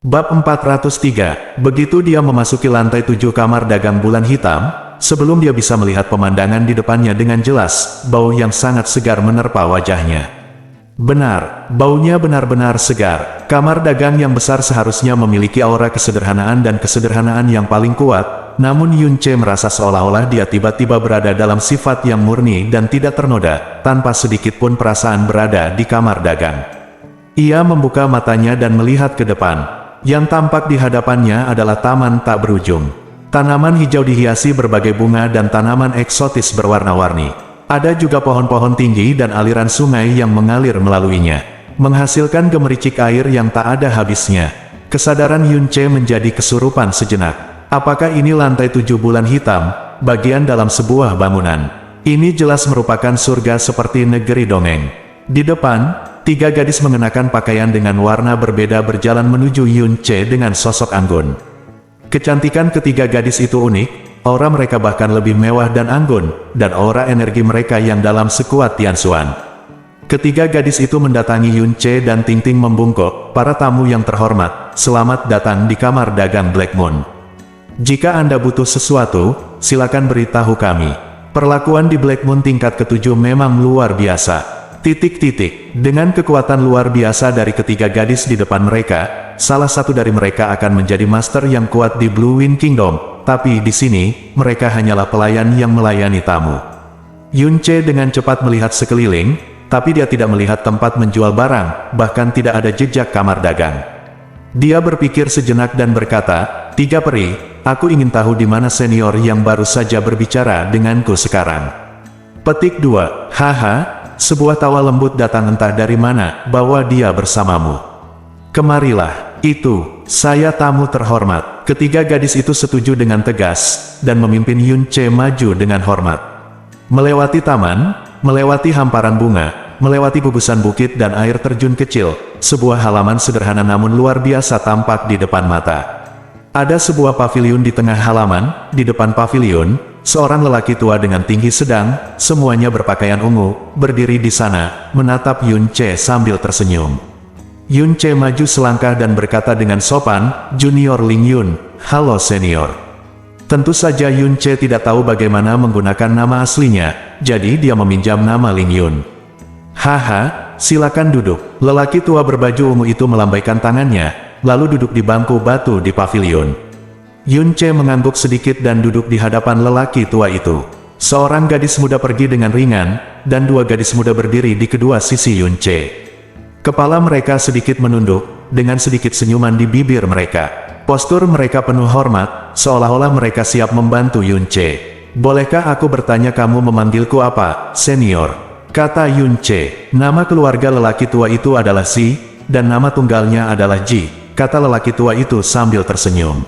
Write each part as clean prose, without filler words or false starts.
Bab 403, begitu dia memasuki lantai 7 kamar dagang bulan hitam, sebelum dia bisa melihat pemandangan di depannya dengan jelas, bau yang sangat segar menerpa wajahnya. Benar, baunya benar-benar segar. Kamar dagang yang besar seharusnya memiliki aura kesederhanaan dan kesederhanaan yang paling kuat, namun Yun Che merasa seolah-olah dia tiba-tiba berada dalam sifat yang murni dan tidak ternoda, tanpa sedikit pun perasaan berada di kamar dagang. Ia membuka matanya dan melihat ke depan. Yang tampak di hadapannya adalah taman tak berujung. Tanaman hijau dihiasi berbagai bunga dan tanaman eksotis berwarna-warni. Ada juga pohon-pohon tinggi dan aliran sungai yang mengalir melaluinya, menghasilkan gemericik air yang tak ada habisnya. Kesadaran Yun Che menjadi kesurupan sejenak. Apakah ini lantai 7 bulan hitam, bagian dalam sebuah bangunan? Ini jelas merupakan surga seperti negeri dongeng. Di depan, 3 gadis mengenakan pakaian dengan warna berbeda berjalan menuju Yun Che dengan sosok anggun. Kecantikan ketiga gadis itu unik, aura mereka bahkan lebih mewah dan anggun, dan aura energi mereka yang dalam sekuat Tian Xuan. Ketiga gadis itu mendatangi Yun Che dan Ting Ting membungkuk, "Para tamu yang terhormat, selamat datang di kamar dagang Black Moon. Jika Anda butuh sesuatu, silakan beritahu kami. Perlakuan di Black Moon tingkat ke-7 memang luar biasa." Dengan kekuatan luar biasa dari ketiga gadis di depan mereka, salah satu dari mereka akan menjadi master yang kuat di Blue Wind Kingdom, tapi di sini, mereka hanyalah pelayan yang melayani tamu. Yun Che dengan cepat melihat sekeliling, tapi dia tidak melihat tempat menjual barang, bahkan tidak ada jejak kamar dagang. Dia berpikir sejenak dan berkata, "Tiga peri, aku ingin tahu di mana senior yang baru saja berbicara denganku sekarang." Petik 2, haha. Sebuah tawa lembut datang entah dari mana, "Bawa dia bersamamu. Kemarilah." "Itu, saya tamu terhormat." Ketiga gadis itu setuju dengan tegas, dan memimpin Yun Che maju dengan hormat. Melewati taman, melewati hamparan bunga, melewati gugusan bukit dan air terjun kecil, sebuah halaman sederhana namun luar biasa tampak di depan mata. Ada sebuah paviliun di tengah halaman. Di depan paviliun, seorang lelaki tua dengan tinggi sedang, semuanya berpakaian ungu, berdiri di sana, menatap Yun Che sambil tersenyum. Yun Che maju selangkah dan berkata dengan sopan, "Junior Ling Yun, halo senior." Tentu saja Yun Che tidak tahu bagaimana menggunakan nama aslinya, jadi dia meminjam nama Ling Yun. "Haha, silakan duduk." Lelaki tua berbaju ungu itu melambaikan tangannya, lalu duduk di bangku batu di paviliun. Yun Che mengangguk sedikit dan duduk di hadapan lelaki tua itu. Seorang gadis muda pergi dengan ringan, dan 2 gadis muda berdiri di kedua sisi Yun Che. Kepala mereka sedikit menunduk, dengan sedikit senyuman di bibir mereka. Postur mereka penuh hormat, seolah-olah mereka siap membantu Yun Che. "Bolehkah aku bertanya kamu memanggilku apa, senior?" kata Yun Che. Nama keluarga lelaki tua itu adalah Si, dan nama tunggalnya adalah Ji, kata lelaki tua itu sambil tersenyum.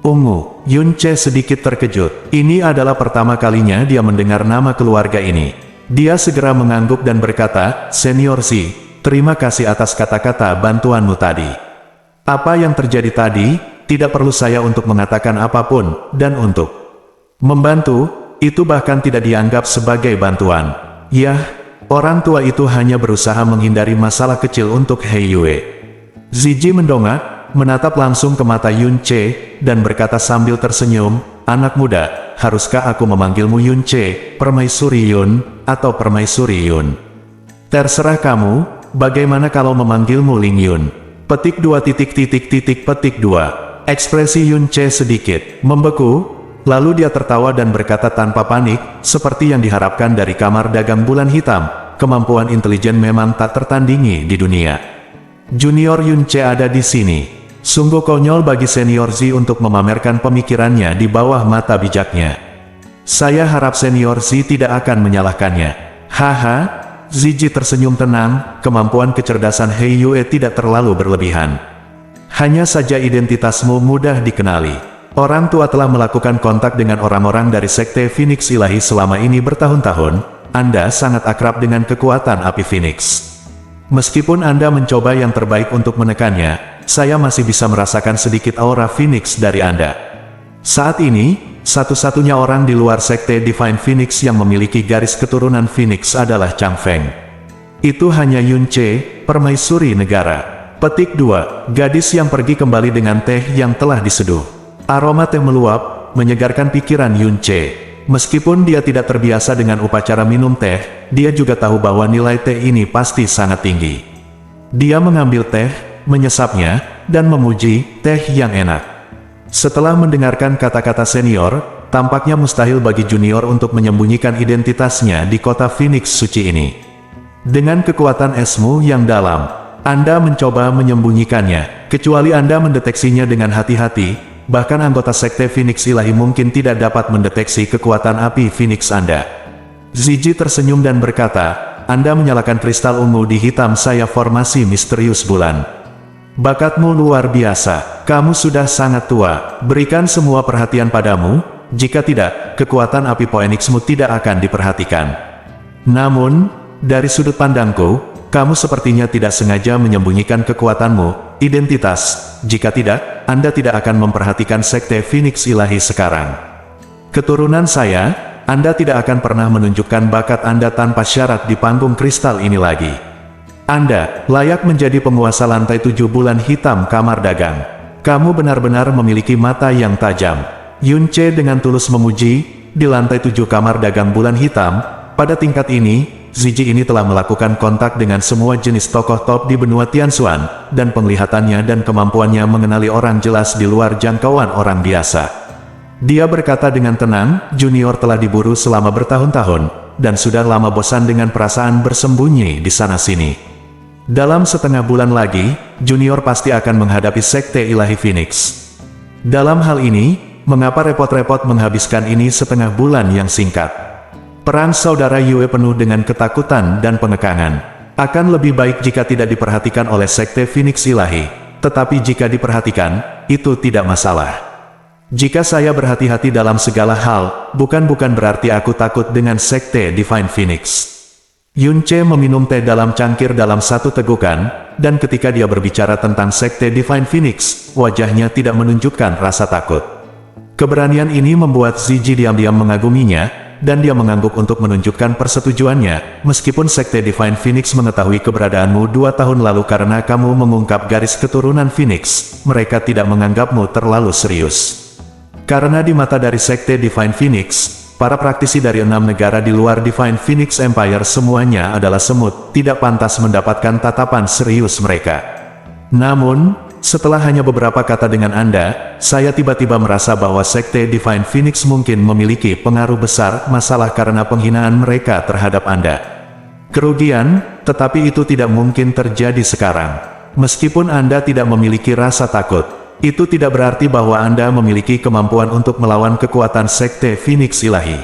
"Ungu." Yun Che sedikit terkejut. Ini adalah pertama kalinya dia mendengar nama keluarga ini. Dia segera mengangguk dan berkata, "Senior Si, terima kasih atas kata-kata bantuanmu tadi." "Apa yang terjadi tadi, tidak perlu saya untuk mengatakan apapun, dan untuk membantu, itu bahkan tidak dianggap sebagai bantuan." Yah, orang tua itu hanya berusaha menghindari masalah kecil untuk Hei Yue. Ziji mendongak, menatap langsung ke mata Yun Che, dan berkata sambil tersenyum, "Anak muda, haruskah aku memanggilmu Yun Che, Permaisuri Yun, atau Permaisuri Yun?" "Terserah kamu, bagaimana kalau memanggilmu Ling Yun?" Petik 2. Ekspresi Yun Che sedikit membeku, lalu dia tertawa dan berkata tanpa panik, seperti yang diharapkan dari kamar dagang bulan hitam, "Kemampuan intelijen memang tak tertandingi di dunia. Junior Yun Che ada di sini. Sungguh konyol bagi senior Z untuk memamerkan pemikirannya di bawah mata bijaknya. Saya harap senior Z tidak akan menyalahkannya." "Haha." Ziji tersenyum tenang, kemampuan kecerdasan Hei Yue tidak terlalu berlebihan. Hanya saja identitasmu mudah dikenali. Orang tua telah melakukan kontak dengan orang-orang dari Sekte Phoenix Ilahi selama ini bertahun-tahun. Anda sangat akrab dengan kekuatan api Phoenix. Meskipun Anda mencoba yang terbaik untuk menekannya, saya masih bisa merasakan sedikit aura Phoenix dari Anda. Saat ini, satu-satunya orang di luar Sekte Divine Phoenix yang memiliki garis keturunan Phoenix adalah Chang Feng. Itu hanya Yun Che, permaisuri negara. Petik 2. Gadis yang pergi kembali dengan teh yang telah diseduh. Aroma teh meluap, menyegarkan pikiran Yun Che. Meskipun dia tidak terbiasa dengan upacara minum teh, dia juga tahu bahwa nilai teh ini pasti sangat tinggi. Dia mengambil teh, menyesapnya, dan memuji teh yang enak. Setelah mendengarkan kata-kata senior, tampaknya mustahil bagi junior untuk menyembunyikan identitasnya di kota Phoenix suci ini. Dengan kekuatan esmu yang dalam, Anda mencoba menyembunyikannya, kecuali Anda mendeteksinya dengan hati-hati, bahkan anggota Sekte Phoenix Ilahi mungkin tidak dapat mendeteksi kekuatan api Phoenix Anda. Ziji tersenyum dan berkata, Anda menyalakan kristal ungu di hitam saya formasi misterius bulan. Bakatmu luar biasa, kamu sudah sangat tua, berikan semua perhatian padamu, jika tidak, kekuatan api Phoenixmu tidak akan diperhatikan. Namun, dari sudut pandangku, kamu sepertinya tidak sengaja menyembunyikan kekuatanmu, identitas, jika tidak, Anda tidak akan memperhatikan Sekte Phoenix Ilahi sekarang. Keturunan saya, Anda tidak akan pernah menunjukkan bakat Anda tanpa syarat di panggung kristal ini lagi. Anda layak menjadi penguasa lantai 7 bulan hitam kamar dagang. Kamu benar-benar memiliki mata yang tajam. Yun Che dengan tulus memuji, di lantai 7 kamar dagang bulan hitam, pada tingkat ini, Ziji ini telah melakukan kontak dengan semua jenis tokoh top di benua Tianxuan, dan penglihatannya dan kemampuannya mengenali orang jelas di luar jangkauan orang biasa. Dia berkata dengan tenang, junior telah diburu selama bertahun-tahun, dan sudah lama bosan dengan perasaan bersembunyi di sana-sini. Dalam setengah bulan lagi, junior pasti akan menghadapi Sekte Ilahi Phoenix. Dalam hal ini, mengapa repot-repot menghabiskan ini setengah bulan yang singkat? Perang saudara Yue penuh dengan ketakutan dan pengekangan. Akan lebih baik jika tidak diperhatikan oleh Sekte Phoenix Ilahi, tetapi jika diperhatikan, itu tidak masalah. Jika saya berhati-hati dalam segala hal, bukan berarti aku takut dengan Sekte Divine Phoenix. Yun Che meminum teh dalam cangkir dalam satu tegukan, dan ketika dia berbicara tentang Sekte Divine Phoenix, wajahnya tidak menunjukkan rasa takut. Keberanian ini membuat Ziji diam-diam mengaguminya, dan dia mengangguk untuk menunjukkan persetujuannya, meskipun Sekte Divine Phoenix mengetahui keberadaanmu 2 tahun lalu karena kamu mengungkap garis keturunan Phoenix, mereka tidak menganggapmu terlalu serius. Karena di mata dari Sekte Divine Phoenix, para praktisi dari 6 negara di luar Divine Phoenix Empire semuanya adalah semut, tidak pantas mendapatkan tatapan serius mereka. Namun, setelah hanya beberapa kata dengan Anda, saya tiba-tiba merasa bahwa Sekte Divine Phoenix mungkin memiliki pengaruh besar masalah karena penghinaan mereka terhadap Anda. Kerugian, tetapi itu tidak mungkin terjadi sekarang. Meskipun Anda tidak memiliki rasa takut, itu tidak berarti bahwa Anda memiliki kemampuan untuk melawan kekuatan Sekte Phoenix Ilahi.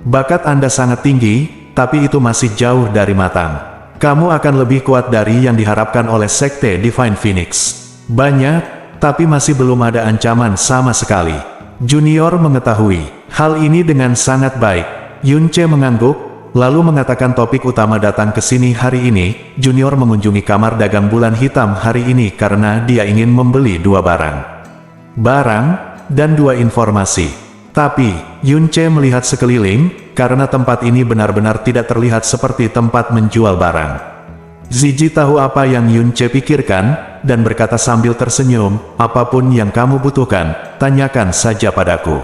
Bakat Anda sangat tinggi, tapi itu masih jauh dari matang. Kamu akan lebih kuat dari yang diharapkan oleh Sekte Divine Phoenix. Banyak, tapi masih belum ada ancaman sama sekali. Junior mengetahui hal ini dengan sangat baik. Yun Che mengangguk, lalu mengatakan topik utama datang ke sini hari ini. Junior mengunjungi kamar dagang bulan hitam hari ini karena dia ingin membeli 2 barang. Dan 2 informasi. Tapi, Yun Che melihat sekeliling, karena tempat ini benar-benar tidak terlihat seperti tempat menjual barang. Ziji tahu apa yang Yun Che pikirkan, dan berkata sambil tersenyum, apapun yang kamu butuhkan, tanyakan saja padaku.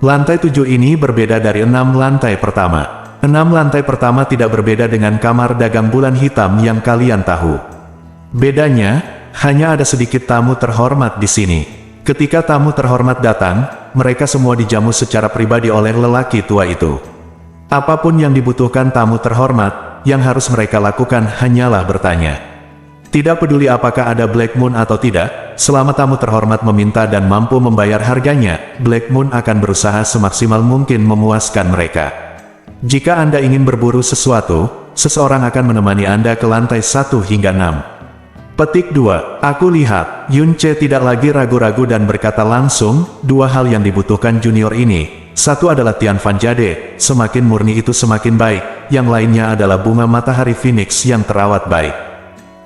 Lantai 7 ini berbeda dari 6 lantai pertama. 6 lantai pertama tidak berbeda dengan kamar dagang bulan hitam yang kalian tahu. Bedanya, hanya ada sedikit tamu terhormat di sini. Ketika tamu terhormat datang, mereka semua dijamu secara pribadi oleh lelaki tua itu. Apapun yang dibutuhkan tamu terhormat, yang harus mereka lakukan hanyalah bertanya. Tidak peduli apakah ada Black Moon atau tidak, selama tamu terhormat meminta dan mampu membayar harganya, Black Moon akan berusaha semaksimal mungkin memuaskan mereka. Jika Anda ingin berburu sesuatu, seseorang akan menemani Anda ke lantai 1 hingga 6. Petik 2. Aku lihat, Yun Che tidak lagi ragu-ragu dan berkata langsung, 2 hal yang dibutuhkan junior ini. Satu adalah Tian Fan Jade, semakin murni itu semakin baik, yang lainnya adalah bunga matahari Phoenix yang terawat baik.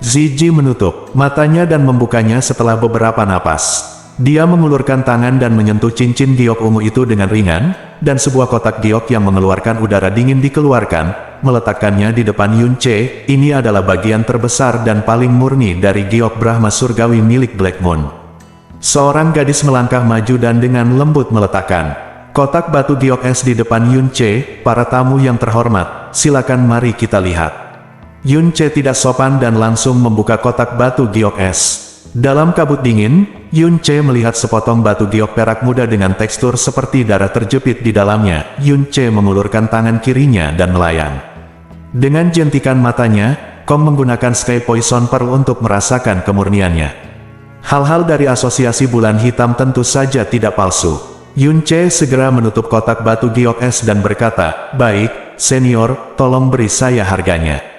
Ziji menutup matanya dan membukanya setelah beberapa napas. Dia mengulurkan tangan dan menyentuh cincin giok ungu itu dengan ringan, dan sebuah kotak giok yang mengeluarkan udara dingin dikeluarkan, meletakkannya di depan Yun Che. Ini adalah bagian terbesar dan paling murni dari giok Brahma surgawi milik Black Moon. Seorang gadis melangkah maju dan dengan lembut meletakkan kotak batu giok es di depan Yun Che. Para tamu yang terhormat, silakan mari kita lihat. Yun Che tidak sopan dan langsung membuka kotak batu giok es. Dalam kabut dingin, Yun Che melihat sepotong batu giok perak muda dengan tekstur seperti darah terjepit di dalamnya. Yun Che mengulurkan tangan kirinya dan melayang. Dengan jentikan matanya, Kong menggunakan Sky Poison Pearl untuk merasakan kemurniannya. Hal-hal dari asosiasi bulan hitam tentu saja tidak palsu. Yun Che segera menutup kotak batu giok es dan berkata, "Baik, senior, tolong beri saya harganya."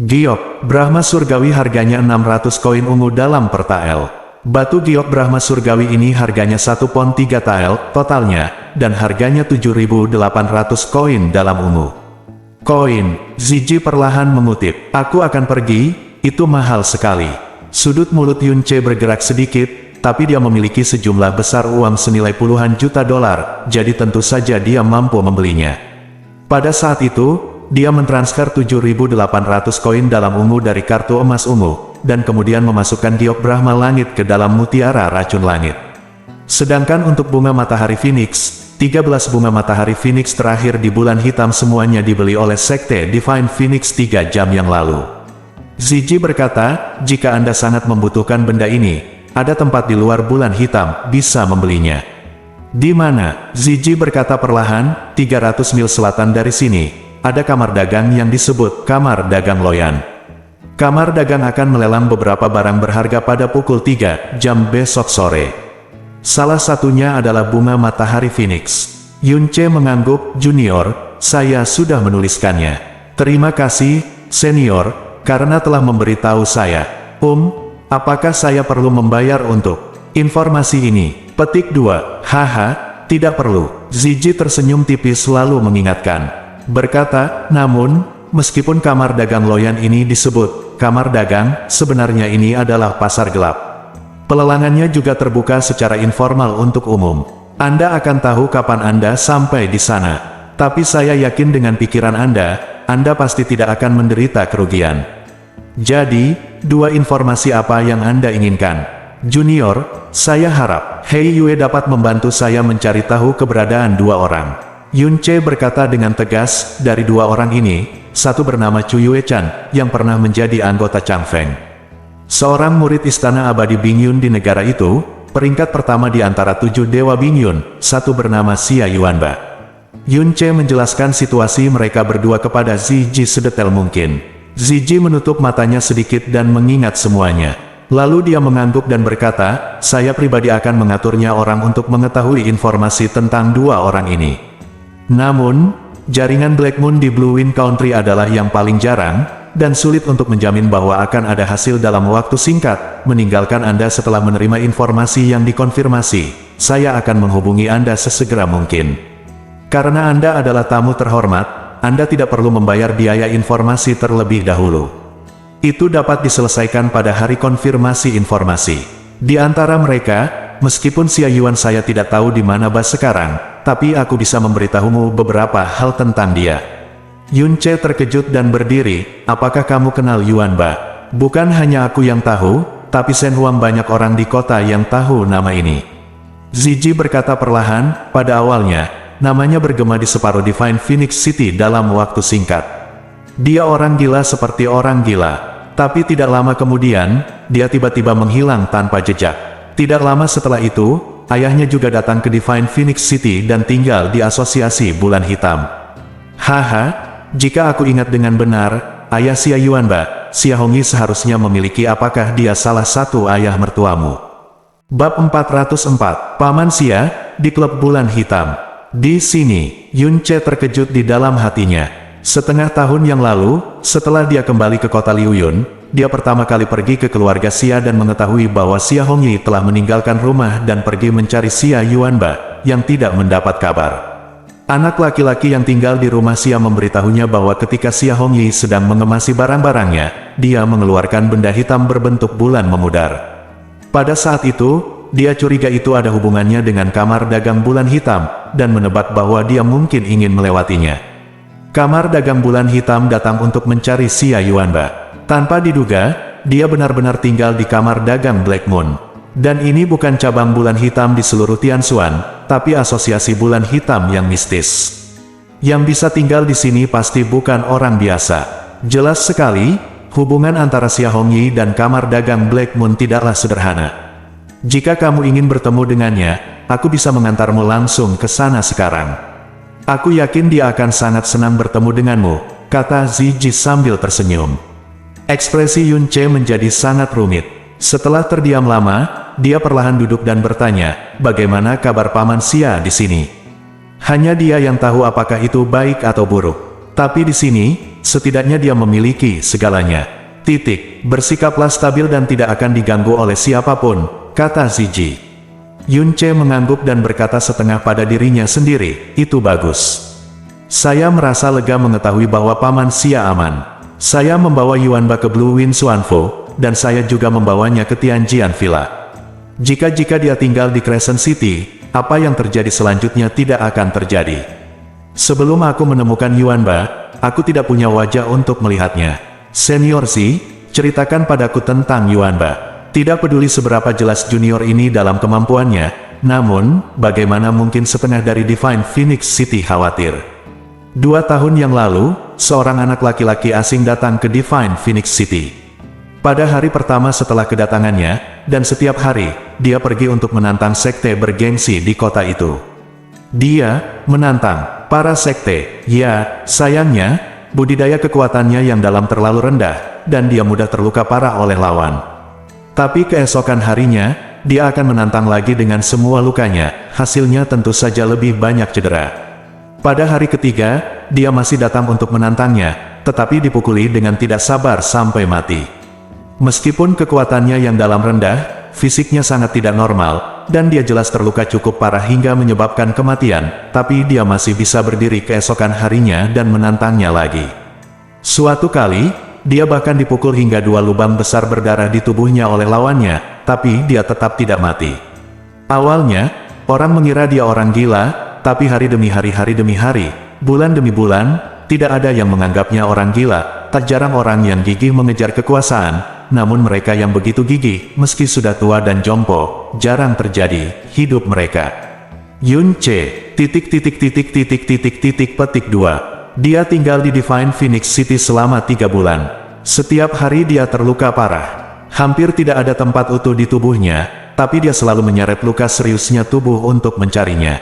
Giok Brahma surgawi harganya 600 koin ungu dalam per tael. Batu giok Brahma surgawi ini harganya 1 pon 3 tael totalnya, dan harganya 7.800 koin dalam ungu. Koin, Ziji perlahan mengutip, "Aku akan pergi, itu mahal sekali." Sudut mulut Yun Che bergerak sedikit, tapi dia memiliki sejumlah besar uang senilai puluhan juta dolar, jadi tentu saja dia mampu membelinya. Pada saat itu, dia mentransfer 7.800 koin dalam ungu dari kartu emas ungu, dan kemudian memasukkan giok Brahma langit ke dalam mutiara racun langit. Sedangkan untuk bunga matahari Phoenix, 13 bunga matahari Phoenix terakhir di bulan hitam semuanya dibeli oleh Sekte Divine Phoenix 3 jam yang lalu. Ziji berkata, "Jika Anda sangat membutuhkan benda ini, ada tempat di luar bulan hitam, bisa membelinya." "Di mana?" Ziji berkata perlahan, 300 mil selatan dari sini. Ada kamar dagang yang disebut Kamar Dagang Loyan. Kamar dagang akan melelang beberapa barang berharga pada pukul 3 jam besok sore. Salah satunya adalah bunga matahari Phoenix. Yun Che mengangguk, "Junior, saya sudah menuliskannya." "Terima kasih, senior, karena telah memberitahu saya." Apakah saya perlu membayar untuk informasi ini?" Petik 2. "Haha, tidak perlu." Ziji tersenyum tipis lalu mengingatkan. Berkata, "Namun, meskipun kamar dagang Loyan ini disebut kamar dagang, sebenarnya ini adalah pasar gelap. Pelelangannya juga terbuka secara informal untuk umum. Anda akan tahu kapan Anda sampai di sana. Tapi saya yakin dengan pikiran Anda pasti tidak akan menderita kerugian. Jadi, dua informasi apa yang Anda inginkan?" "Junior, saya harap Hei Yue dapat membantu saya mencari tahu keberadaan dua orang." Yun Che berkata dengan tegas, "Dari dua orang ini, satu bernama Chu Yue-chan, yang pernah menjadi anggota Changfeng. Seorang murid istana abadi Bingyun di negara itu, peringkat pertama di antara 7 dewa Bingyun, satu bernama Xia Yuanba." Yun Che menjelaskan situasi mereka berdua kepada Ziji sedetail mungkin. Ziji menutup matanya sedikit dan mengingat semuanya. Lalu dia mengangguk dan berkata, "Saya pribadi akan mengaturnya orang untuk mengetahui informasi tentang dua orang ini. Namun, jaringan Black Moon di Blue Wind Country adalah yang paling jarang, dan sulit untuk menjamin bahwa akan ada hasil dalam waktu singkat. Meninggalkan Anda setelah menerima informasi yang dikonfirmasi, saya akan menghubungi Anda sesegera mungkin. Karena Anda adalah tamu terhormat, Anda tidak perlu membayar biaya informasi terlebih dahulu. Itu dapat diselesaikan pada hari konfirmasi informasi. Di antara mereka, meskipun Xia Yuan saya tidak tahu di mana Bas sekarang, tapi aku bisa memberitahumu beberapa hal tentang dia." Yun Che terkejut dan berdiri, "Apakah kamu kenal Yuan Ba?" "Bukan hanya aku yang tahu, tapi Shen Huang banyak orang di kota yang tahu nama ini." Ziji berkata perlahan, "Pada awalnya, namanya bergema di separuh Divine Phoenix City dalam waktu singkat. Dia orang gila seperti orang gila. Tapi tidak lama kemudian, dia tiba-tiba menghilang tanpa jejak. Tidak lama setelah itu, ayahnya juga datang ke Divine Phoenix City dan tinggal di asosiasi bulan hitam." "Haha, jika aku ingat dengan benar, ayah Xia Yuanba, Xia Hongyi seharusnya memiliki. Apakah dia salah satu ayah mertuamu?" Bab 404, Paman Xia, di klub bulan hitam. Di sini, Yun Che terkejut di dalam hatinya. Setengah tahun yang lalu, setelah dia kembali ke kota Liuyun, dia pertama kali pergi ke keluarga Xia dan mengetahui bahwa Xia Hongyi telah meninggalkan rumah dan pergi mencari Xia Yuanba, yang tidak mendapat kabar. Anak laki-laki yang tinggal di rumah Xia memberitahunya bahwa ketika Xia Hongyi sedang mengemasi barang-barangnya, dia mengeluarkan benda hitam berbentuk bulan memudar. Pada saat itu, dia curiga itu ada hubungannya dengan kamar dagang bulan hitam, dan menebak bahwa dia mungkin ingin melewatinya. Kamar dagang bulan hitam datang untuk mencari Xia Yuanba. Tanpa diduga, dia benar-benar tinggal di kamar dagang Black Moon. Dan ini bukan cabang bulan hitam di seluruh Tianxuan, tapi asosiasi bulan hitam yang mistis. Yang bisa tinggal di sini pasti bukan orang biasa. Jelas sekali, hubungan antara Xia Hongyi dan kamar dagang Black Moon tidaklah sederhana. Jika kamu ingin bertemu dengannya, aku bisa mengantarmu langsung ke sana sekarang. Aku yakin dia akan sangat senang bertemu denganmu, kata Zizi sambil tersenyum. Ekspresi Yun Ce menjadi sangat rumit. Setelah terdiam lama, dia perlahan duduk dan bertanya, bagaimana kabar Paman Xia di sini? Hanya dia yang tahu apakah itu baik atau buruk. Tapi di sini, setidaknya dia memiliki segalanya. Bersikaplah stabil dan tidak akan diganggu oleh siapapun, kata Zizi. Yun Ce mengangguk dan berkata setengah pada dirinya sendiri, itu bagus. Saya merasa lega mengetahui bahwa Paman Xia aman. Saya membawa Yuanba ke Blue Wind Xuanfo, dan saya juga membawanya ke Tianjian Villa. Jika dia tinggal di Crescent City, apa yang terjadi selanjutnya tidak akan terjadi. Sebelum aku menemukan Yuanba, aku tidak punya wajah untuk melihatnya. Senior Zi, ceritakan padaku tentang Yuanba. Tidak peduli seberapa jelas junior ini dalam kemampuannya, namun, bagaimana mungkin setengah dari Divine Phoenix City khawatir? 2 tahun yang lalu, seorang anak laki-laki asing datang ke Divine Phoenix City. Pada hari pertama setelah kedatangannya, dan setiap hari, dia pergi untuk menantang sekte bergengsi di kota itu. Dia menantang para sekte. Ya, sayangnya, budidaya kekuatannya yang dalam terlalu rendah, dan dia mudah terluka parah oleh lawan. Tapi keesokan harinya, dia akan menantang lagi dengan semua lukanya, hasilnya tentu saja lebih banyak cedera. Pada hari ketiga, dia masih datang untuk menantangnya, tetapi dipukuli dengan tidak sabar sampai mati. Meskipun kekuatannya yang dalam rendah, fisiknya sangat tidak normal, dan dia jelas terluka cukup parah hingga menyebabkan kematian, tapi dia masih bisa berdiri keesokan harinya dan menantangnya lagi. Suatu kali, dia bahkan dipukul hingga 2 lubang besar berdarah di tubuhnya oleh lawannya, tapi dia tetap tidak mati. Awalnya, orang mengira dia orang gila, tapi hari demi hari, bulan demi bulan, tidak ada yang menganggapnya orang gila. Tak jarang orang yang gigih mengejar kekuasaan, namun mereka yang begitu gigih, meski sudah tua dan jompo, jarang terjadi hidup mereka. Yun Ce, petik 2. Dia tinggal di Divine Phoenix City selama 3 bulan. Setiap hari dia terluka parah. Hampir tidak ada tempat utuh di tubuhnya, tapi dia selalu menyeret luka seriusnya tubuh untuk mencarinya.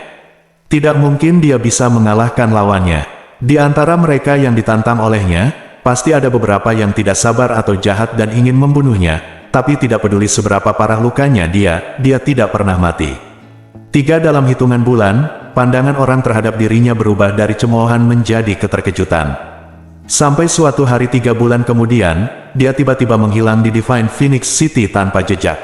Tidak mungkin dia bisa mengalahkan lawannya. Di antara mereka yang ditantang olehnya, pasti ada beberapa yang tidak sabar atau jahat dan ingin membunuhnya, tapi tidak peduli seberapa parah lukanya dia tidak pernah mati. 3 dalam hitungan bulan, pandangan orang terhadap dirinya berubah dari cemoohan menjadi keterkejutan. Sampai suatu hari 3 bulan kemudian, dia tiba-tiba menghilang di Divine Phoenix City tanpa jejak.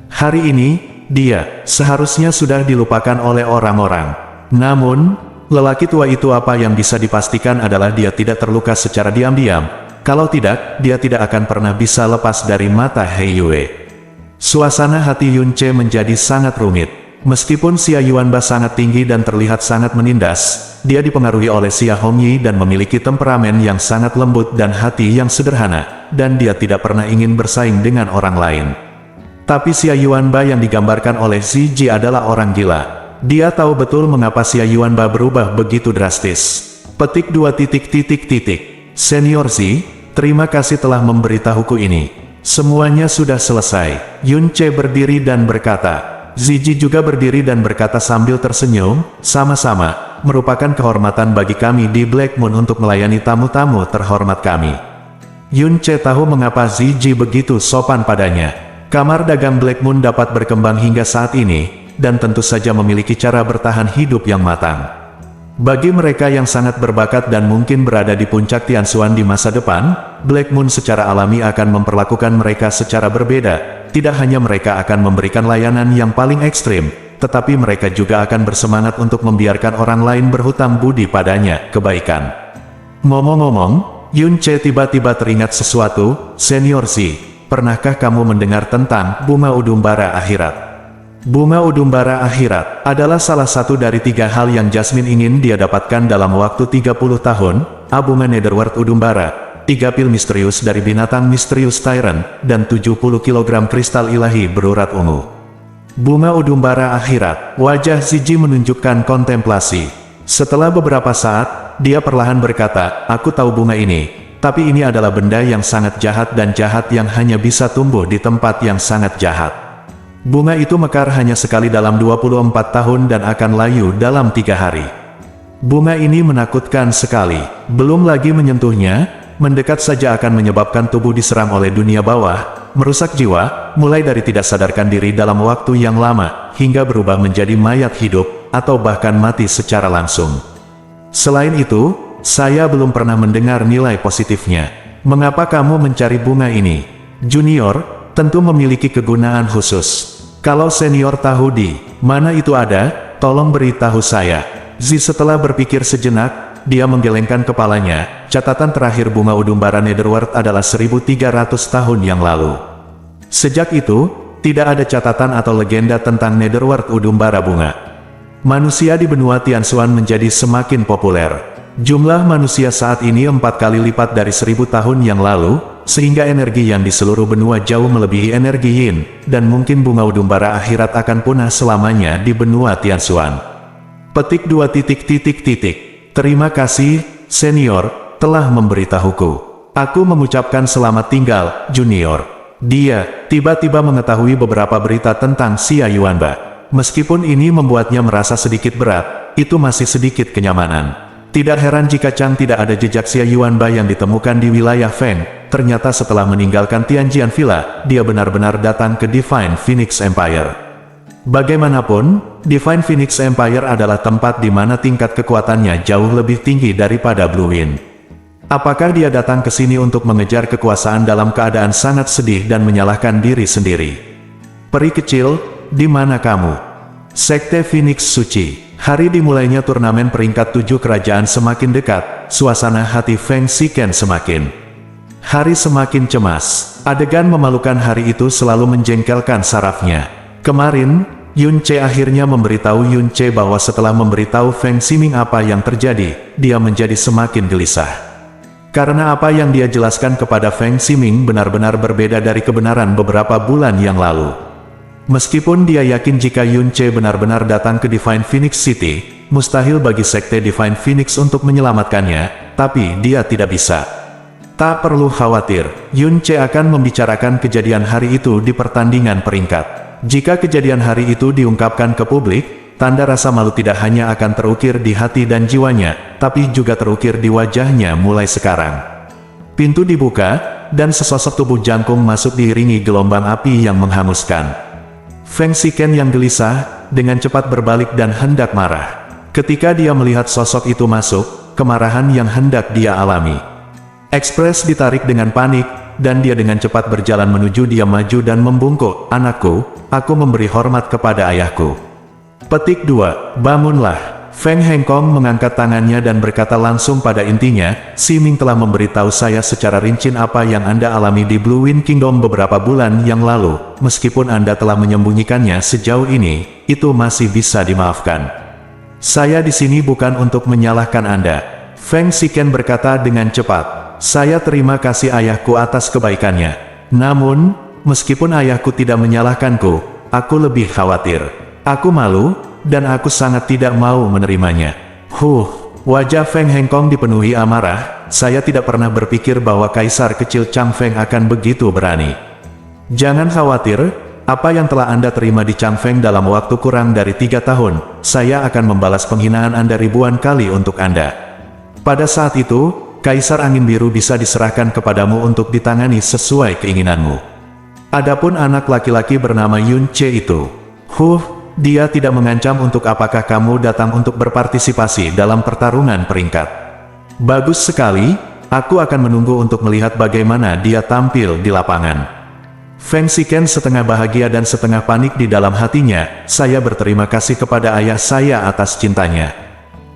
Hari ini, dia seharusnya sudah dilupakan oleh orang-orang. Namun, lelaki tua itu apa yang bisa dipastikan adalah dia tidak terluka secara diam-diam. Kalau tidak, dia tidak akan pernah bisa lepas dari mata He Yue. Suasana hati Yun Ce menjadi sangat rumit. Meskipun Xia Yuanba sangat tinggi dan terlihat sangat menindas, dia dipengaruhi oleh Xia Hongyi dan memiliki temperamen yang sangat lembut dan hati yang sederhana, dan dia tidak pernah ingin bersaing dengan orang lain. Tapi Xia Yuanba yang digambarkan oleh Zizi adalah orang gila. Dia tahu betul mengapa Xia Yuanba berubah begitu drastis. Petik 2. Senior Zi, terima kasih telah memberitahuku ini. Semuanya sudah selesai. Yun Ce berdiri dan berkata. Zizi juga berdiri dan berkata sambil tersenyum, sama-sama, merupakan kehormatan bagi kami di Black Moon untuk melayani tamu-tamu terhormat kami. Yun Ce tahu mengapa Zizi begitu sopan padanya. Kamar dagang Black Moon dapat berkembang hingga saat ini, dan tentu saja memiliki cara bertahan hidup yang matang. Bagi mereka yang sangat berbakat dan mungkin berada di puncak Tianxuan di masa depan, Black Moon secara alami akan memperlakukan mereka secara berbeda. Tidak hanya mereka akan memberikan layanan yang paling ekstrim, tetapi mereka juga akan bersemangat untuk membiarkan orang lain berhutang budi padanya, kebaikan. Ngomong-ngomong, Yun Ce tiba-tiba teringat sesuatu. Senior Zi, pernahkah kamu mendengar tentang bunga udumbara akhirat? Bunga udumbara akhirat adalah salah satu dari 3 hal yang Jasmine ingin dia dapatkan dalam waktu 30 tahun, A. Bunga Netherworld udumbara, 3 pil misterius dari binatang misterius Tyrant, dan 70 kg kristal ilahi berurat ungu. Bunga udumbara akhirat, wajah Ziji menunjukkan kontemplasi. Setelah beberapa saat, dia perlahan berkata, aku tahu bunga ini, tapi ini adalah benda yang sangat jahat dan jahat yang hanya bisa tumbuh di tempat yang sangat jahat. Bunga itu mekar hanya sekali dalam 24 tahun dan akan layu dalam 3 hari. Bunga ini menakutkan sekali. Belum lagi menyentuhnya, mendekat saja akan menyebabkan tubuh diserang oleh dunia bawah, merusak jiwa, mulai dari tidak sadarkan diri dalam waktu yang lama, hingga berubah menjadi mayat hidup, atau bahkan mati secara langsung. Selain itu, saya belum pernah mendengar nilai positifnya. Mengapa kamu mencari bunga ini? Junior tentu memiliki kegunaan khusus. Kalau senior tahu di mana itu ada, tolong beritahu saya. Setelah berpikir sejenak, dia menggelengkan kepalanya. Catatan terakhir bunga udumbara Netherworld adalah 1300 tahun yang lalu. Sejak itu, tidak ada catatan atau legenda tentang Netherworld udumbara bunga. Manusia di benua Tianshuan menjadi semakin populer. Jumlah manusia saat ini 4 kali lipat dari 1000 tahun yang lalu, sehingga energi yang di seluruh benua jauh melebihi energi Yin, dan mungkin bunga udumbara akhirat akan punah selamanya di benua Tianshuan. Petik 2. Terima kasih, senior, telah memberitahuku. Aku mengucapkan selamat tinggal, junior. Dia tiba-tiba mengetahui beberapa berita tentang Xia Yuanba. Meskipun ini membuatnya merasa sedikit berat, itu masih sedikit kenyamanan. Tidak heran jika Chang tidak ada jejak Xia Yuanba yang ditemukan di wilayah Feng. Ternyata setelah meninggalkan Tianjian Villa, dia benar-benar datang ke Divine Phoenix Empire. Bagaimanapun, Divine Phoenix Empire adalah tempat di mana tingkat kekuatannya jauh lebih tinggi daripada Blue Wind. Apakah dia datang ke sini untuk mengejar kekuasaan dalam keadaan sangat sedih dan menyalahkan diri sendiri? Peri kecil, di mana kamu? Sekte Phoenix Suci. Hari dimulainya turnamen peringkat 7 kerajaan semakin dekat, suasana hati Feng Shiken semakin hari semakin cemas. Adegan memalukan hari itu selalu menjengkelkan sarafnya. Kemarin, Yun Che akhirnya memberitahu Yun Che bahwa setelah memberitahu Feng Ximing apa yang terjadi, dia menjadi semakin gelisah. Karena apa yang dia jelaskan kepada Feng Ximing benar-benar berbeda dari kebenaran beberapa bulan yang lalu. Meskipun dia yakin jika Yun Che benar-benar datang ke Divine Phoenix City, mustahil bagi Sekte Divine Phoenix untuk menyelamatkannya, tapi dia tidak bisa. Tak perlu khawatir, Yun Che akan membicarakan kejadian hari itu di pertandingan peringkat. Jika kejadian hari itu diungkapkan ke publik, tanda rasa malu tidak hanya akan terukir di hati dan jiwanya, tapi juga terukir di wajahnya mulai sekarang. Pintu dibuka, dan sesosok tubuh jangkung masuk diiringi gelombang api yang menghanguskan. Feng Shiken yang gelisah, dengan cepat berbalik dan hendak marah. Ketika dia melihat sosok itu masuk, kemarahan yang hendak dia alami. Ekspres ditarik dengan panik, dan dia dengan cepat berjalan menuju dia maju dan membungkuk, anakku, aku memberi hormat kepada ayahku. Petik 2, bangunlah. Feng Hengkong mengangkat tangannya dan berkata langsung pada intinya, Ximing telah memberitahu saya secara rinci apa yang Anda alami di Blue Wind Kingdom beberapa bulan yang lalu. Meskipun Anda telah menyembunyikannya sejauh ini, itu masih bisa dimaafkan. Saya di sini bukan untuk menyalahkan Anda. Feng Shiken berkata dengan cepat, saya terima kasih ayahku atas kebaikannya. Namun, meskipun ayahku tidak menyalahkanku, aku lebih khawatir. Aku malu, dan aku sangat tidak mau menerimanya. Wajah Feng Hengkong dipenuhi amarah. Saya tidak pernah berpikir bahwa Kaisar kecil Chang Feng akan begitu berani. Jangan khawatir, apa yang telah Anda terima di Chang Feng dalam waktu kurang dari 3 tahun, saya akan membalas penghinaan Anda ribuan kali untuk Anda. Pada saat itu, Kaisar Angin Biru bisa diserahkan kepadamu untuk ditangani sesuai keinginanmu. Adapun anak laki-laki bernama Yun Che itu, dia tidak mengancam untuk apakah kamu datang untuk berpartisipasi dalam pertarungan peringkat. Bagus sekali, aku akan menunggu untuk melihat bagaimana dia tampil di lapangan. Feng Shiken setengah bahagia dan setengah panik di dalam hatinya, saya berterima kasih kepada ayah saya atas cintanya.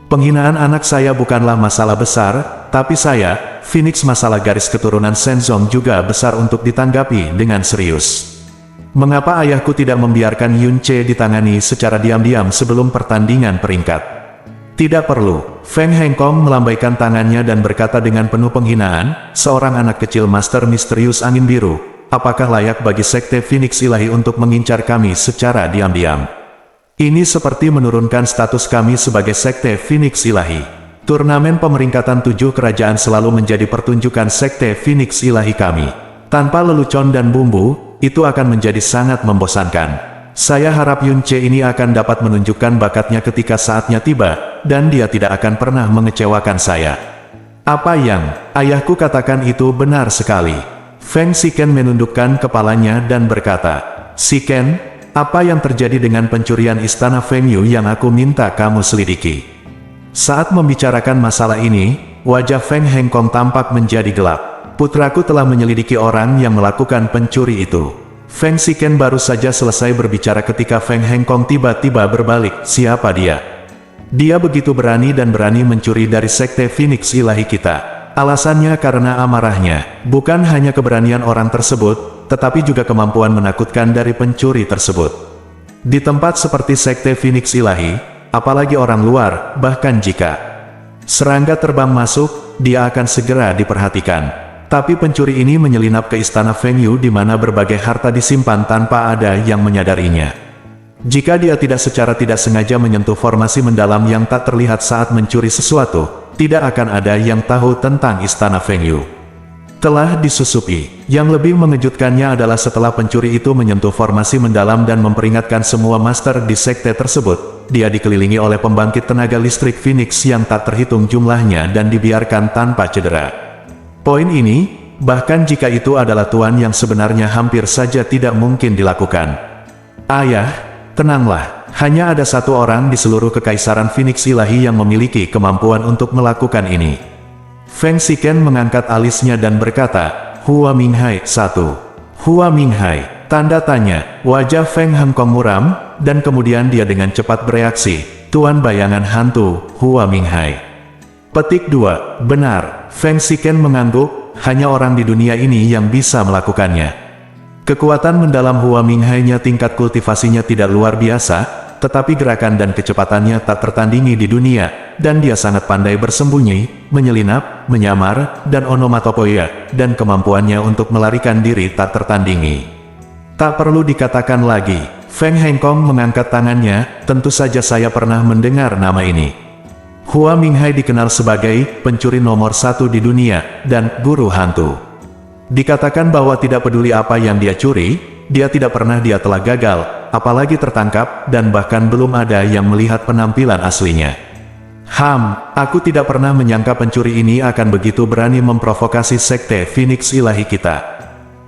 Penghinaan anak saya bukanlah masalah besar, tapi saya, Phoenix masalah garis keturunan Shenzong juga besar untuk ditanggapi dengan serius. Mengapa ayahku tidak membiarkan Yun Ce ditangani secara diam-diam sebelum pertandingan peringkat? Tidak perlu. Feng Hengkong melambaikan tangannya dan berkata dengan penuh penghinaan, seorang anak kecil Master Misterius Angin Biru, apakah layak bagi Sekte Phoenix Ilahi untuk mengincar kami secara diam-diam? Ini seperti menurunkan status kami sebagai Sekte Phoenix Ilahi. Turnamen pemeringkatan 7 kerajaan selalu menjadi pertunjukan Sekte Phoenix Ilahi kami. Tanpa lelucon dan bumbu, itu akan menjadi sangat membosankan. Saya harap Yun Ce ini akan dapat menunjukkan bakatnya ketika saatnya tiba, dan dia tidak akan pernah mengecewakan saya. Apa yang ayahku katakan itu benar sekali. Feng Shiken menundukkan kepalanya dan berkata, Shiken, apa yang terjadi dengan pencurian istana Feng Yu yang aku minta kamu selidiki? Saat membicarakan masalah ini, wajah Feng Hengkong tampak menjadi gelap. Putraku telah menyelidiki orang yang melakukan pencuri itu. Feng Shiken baru saja selesai berbicara ketika Feng Hengkong tiba-tiba berbalik, siapa dia? Dia begitu berani dan berani mencuri dari Sekte Phoenix Ilahi kita. Alasannya karena amarahnya, bukan hanya keberanian orang tersebut, tetapi juga kemampuan menakutkan dari pencuri tersebut. Di tempat seperti Sekte Phoenix Ilahi, apalagi orang luar, bahkan jika serangga terbang masuk, dia akan segera diperhatikan. Tapi pencuri ini menyelinap ke istana Feng Yu di mana berbagai harta disimpan tanpa ada yang menyadarinya. Jika dia secara tidak sengaja menyentuh formasi mendalam yang tak terlihat saat mencuri sesuatu, tidak akan ada yang tahu tentang istana Feng Yu. Telah disusupi. Yang lebih mengejutkannya adalah setelah pencuri itu menyentuh formasi mendalam dan memperingatkan semua master di sekte tersebut, dia dikelilingi oleh pembangkit tenaga listrik Phoenix yang tak terhitung jumlahnya dan dibiarkan tanpa cedera. Poin ini, bahkan jika itu adalah tuan yang sebenarnya hampir saja tidak mungkin dilakukan. Ayah, tenanglah, hanya ada satu orang di seluruh kekaisaran Phoenix Ilahi yang memiliki kemampuan untuk melakukan ini. Feng Shiken mengangkat alisnya dan berkata, Hua Minghai 1. Hua Minghai, tanda tanya, wajah Feng Hengkong muram, dan kemudian dia dengan cepat bereaksi, Tuan bayangan hantu, Hua Minghai. Petik 2, benar, Feng Shiken mengangguk, hanya orang di dunia ini yang bisa melakukannya. Kekuatan mendalam Hua Minghai-nya tingkat kultivasinya tidak luar biasa, tetapi gerakan dan kecepatannya tak tertandingi di dunia, dan dia sangat pandai bersembunyi, menyelinap, menyamar, dan onomatopoeia, dan kemampuannya untuk melarikan diri tak tertandingi. Tak perlu dikatakan lagi, Feng Hengkong mengangkat tangannya, tentu saja saya pernah mendengar nama ini. Hua Minghai dikenal sebagai pencuri nomor 1 di dunia, dan guru hantu. Dikatakan bahwa tidak peduli apa yang dia curi, dia tidak pernah dia telah gagal, apalagi tertangkap, dan bahkan belum ada yang melihat penampilan aslinya. Aku tidak pernah menyangka pencuri ini akan begitu berani memprovokasi Sekte Phoenix Ilahi kita.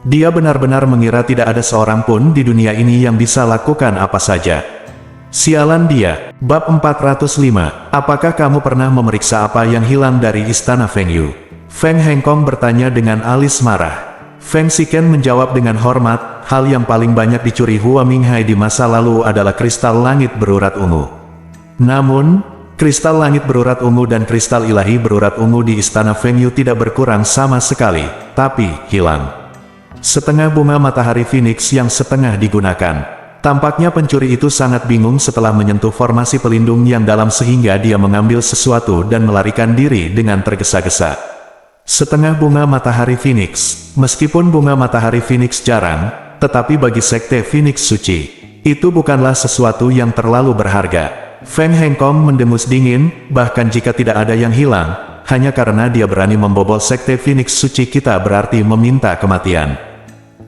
Dia benar-benar mengira tidak ada seorang pun di dunia ini yang bisa lakukan apa saja. Sialan dia. Bab 405. Apakah kamu pernah memeriksa apa yang hilang dari istana Feng Yu? Feng Hengkong bertanya dengan alis marah. Feng Shiken menjawab dengan hormat, hal yang paling banyak dicuri Hua Minghai di masa lalu adalah kristal langit berurat ungu. Namun, kristal langit berurat ungu dan kristal ilahi berurat ungu di istana Feng Yu tidak berkurang sama sekali, tapi hilang. Setengah bunga matahari Phoenix yang setengah digunakan. Tampaknya pencuri itu sangat bingung setelah menyentuh formasi pelindung yang dalam sehingga dia mengambil sesuatu dan melarikan diri dengan tergesa-gesa. Setengah bunga matahari Phoenix. Meskipun bunga matahari Phoenix jarang, tetapi bagi Sekte Phoenix Suci, itu bukanlah sesuatu yang terlalu berharga. Feng Hengkong mendengus dingin, bahkan jika tidak ada yang hilang, hanya karena dia berani membobol Sekte Phoenix Suci kita berarti meminta kematian.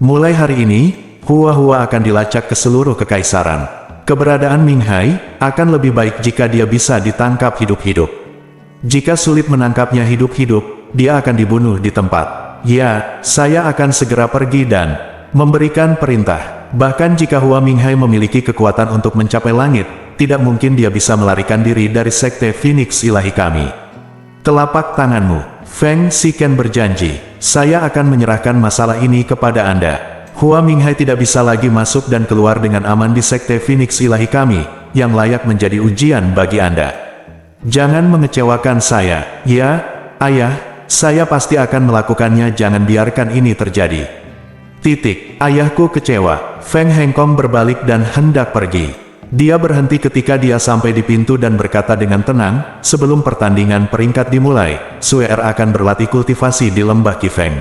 Mulai hari ini, Hua akan dilacak ke seluruh kekaisaran. Keberadaan Minghai akan lebih baik jika dia bisa ditangkap hidup-hidup. Jika sulit menangkapnya hidup-hidup, dia akan dibunuh di tempat. Ya, saya akan segera pergi dan memberikan perintah. Bahkan jika Hua Minghai memiliki kekuatan untuk mencapai langit, tidak mungkin dia bisa melarikan diri dari Sekte Phoenix Ilahi kami. Telapak tanganmu. Feng Shiken berjanji, saya akan menyerahkan masalah ini kepada Anda. Hua Minghai tidak bisa lagi masuk dan keluar dengan aman di Sekte Phoenix Ilahi kami, yang layak menjadi ujian bagi Anda. Jangan mengecewakan saya, ya, ayah, saya pasti akan melakukannya, jangan biarkan ini terjadi. Ayahku kecewa. Feng Hengkong berbalik dan hendak pergi. Dia berhenti ketika dia sampai di pintu dan berkata dengan tenang, sebelum pertandingan peringkat dimulai, Sue Er akan berlatih kultivasi di lembah Qifeng.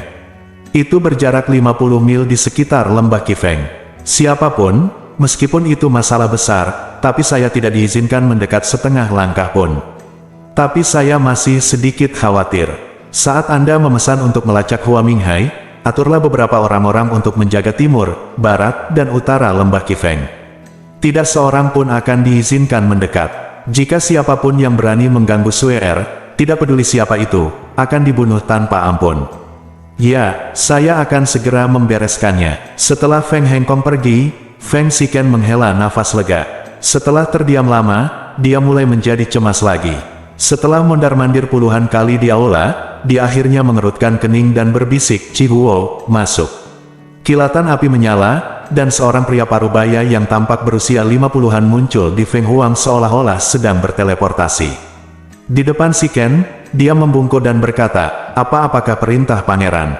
Itu berjarak 50 mil di sekitar lembah Qifeng. Siapapun, meskipun itu masalah besar, tapi saya tidak diizinkan mendekat setengah langkah pun. Tapi saya masih sedikit khawatir. Saat Anda memesan untuk melacak Hua Minghai, aturlah beberapa orang-orang untuk menjaga timur, barat, dan utara lembah Qifeng. Tidak seorang pun akan diizinkan mendekat. Jika siapapun yang berani mengganggu Sue Er, tidak peduli siapa itu, akan dibunuh tanpa ampun. Ya, saya akan segera membereskannya. Setelah Feng Hengkong pergi, Feng Shiken menghela nafas lega. Setelah terdiam lama, dia mulai menjadi cemas lagi. Setelah mondar-mandir puluhan kali di aula, dia akhirnya mengerutkan kening dan berbisik, "Chihuo, masuk." Kilatan api menyala, dan seorang pria parubaya yang tampak berusia 50-an muncul di Feng Huang seolah-olah sedang berteleportasi. Di depan Shiken, dia membungkuk dan berkata, apakah perintah pangeran?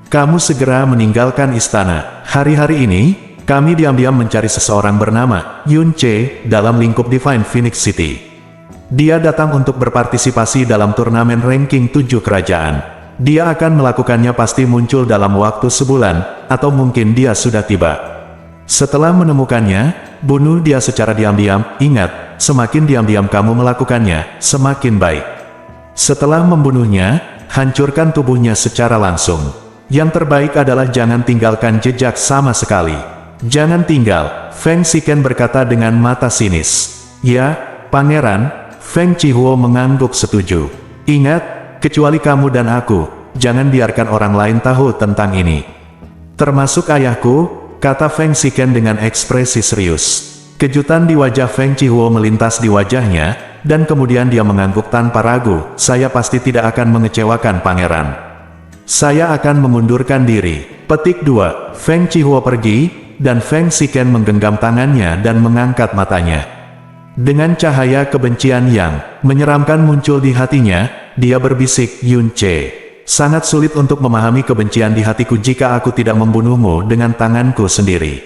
Kamu segera meninggalkan istana. Hari-hari ini, kami diam-diam mencari seseorang bernama Yun Che dalam lingkup Divine Phoenix City. Dia datang untuk berpartisipasi dalam turnamen ranking 7 kerajaan. Dia akan melakukannya pasti muncul dalam waktu sebulan, atau mungkin dia sudah tiba. Setelah menemukannya, bunuh dia secara diam-diam. Ingat, semakin diam-diam kamu melakukannya, semakin baik. Setelah membunuhnya, hancurkan tubuhnya secara langsung. Yang terbaik adalah jangan tinggalkan jejak sama sekali. Jangan tinggal, Feng Shiken berkata dengan mata sinis. Ya, pangeran, Feng Chihuo mengangguk setuju. Ingat, kecuali kamu dan aku, jangan biarkan orang lain tahu tentang ini. Termasuk ayahku, kata Feng Shiken dengan ekspresi serius. Kejutan di wajah Feng Chihuo melintas di wajahnya, dan kemudian dia mengangguk tanpa ragu, saya pasti tidak akan mengecewakan pangeran. Saya akan memundurkan diri. Petik 2, Feng Chihuo pergi, dan Feng Shiken menggenggam tangannya dan mengangkat matanya. Dengan cahaya kebencian yang menyeramkan muncul di hatinya, dia berbisik, Yun Che, sangat sulit untuk memahami kebencian di hatiku jika aku tidak membunuhmu dengan tanganku sendiri.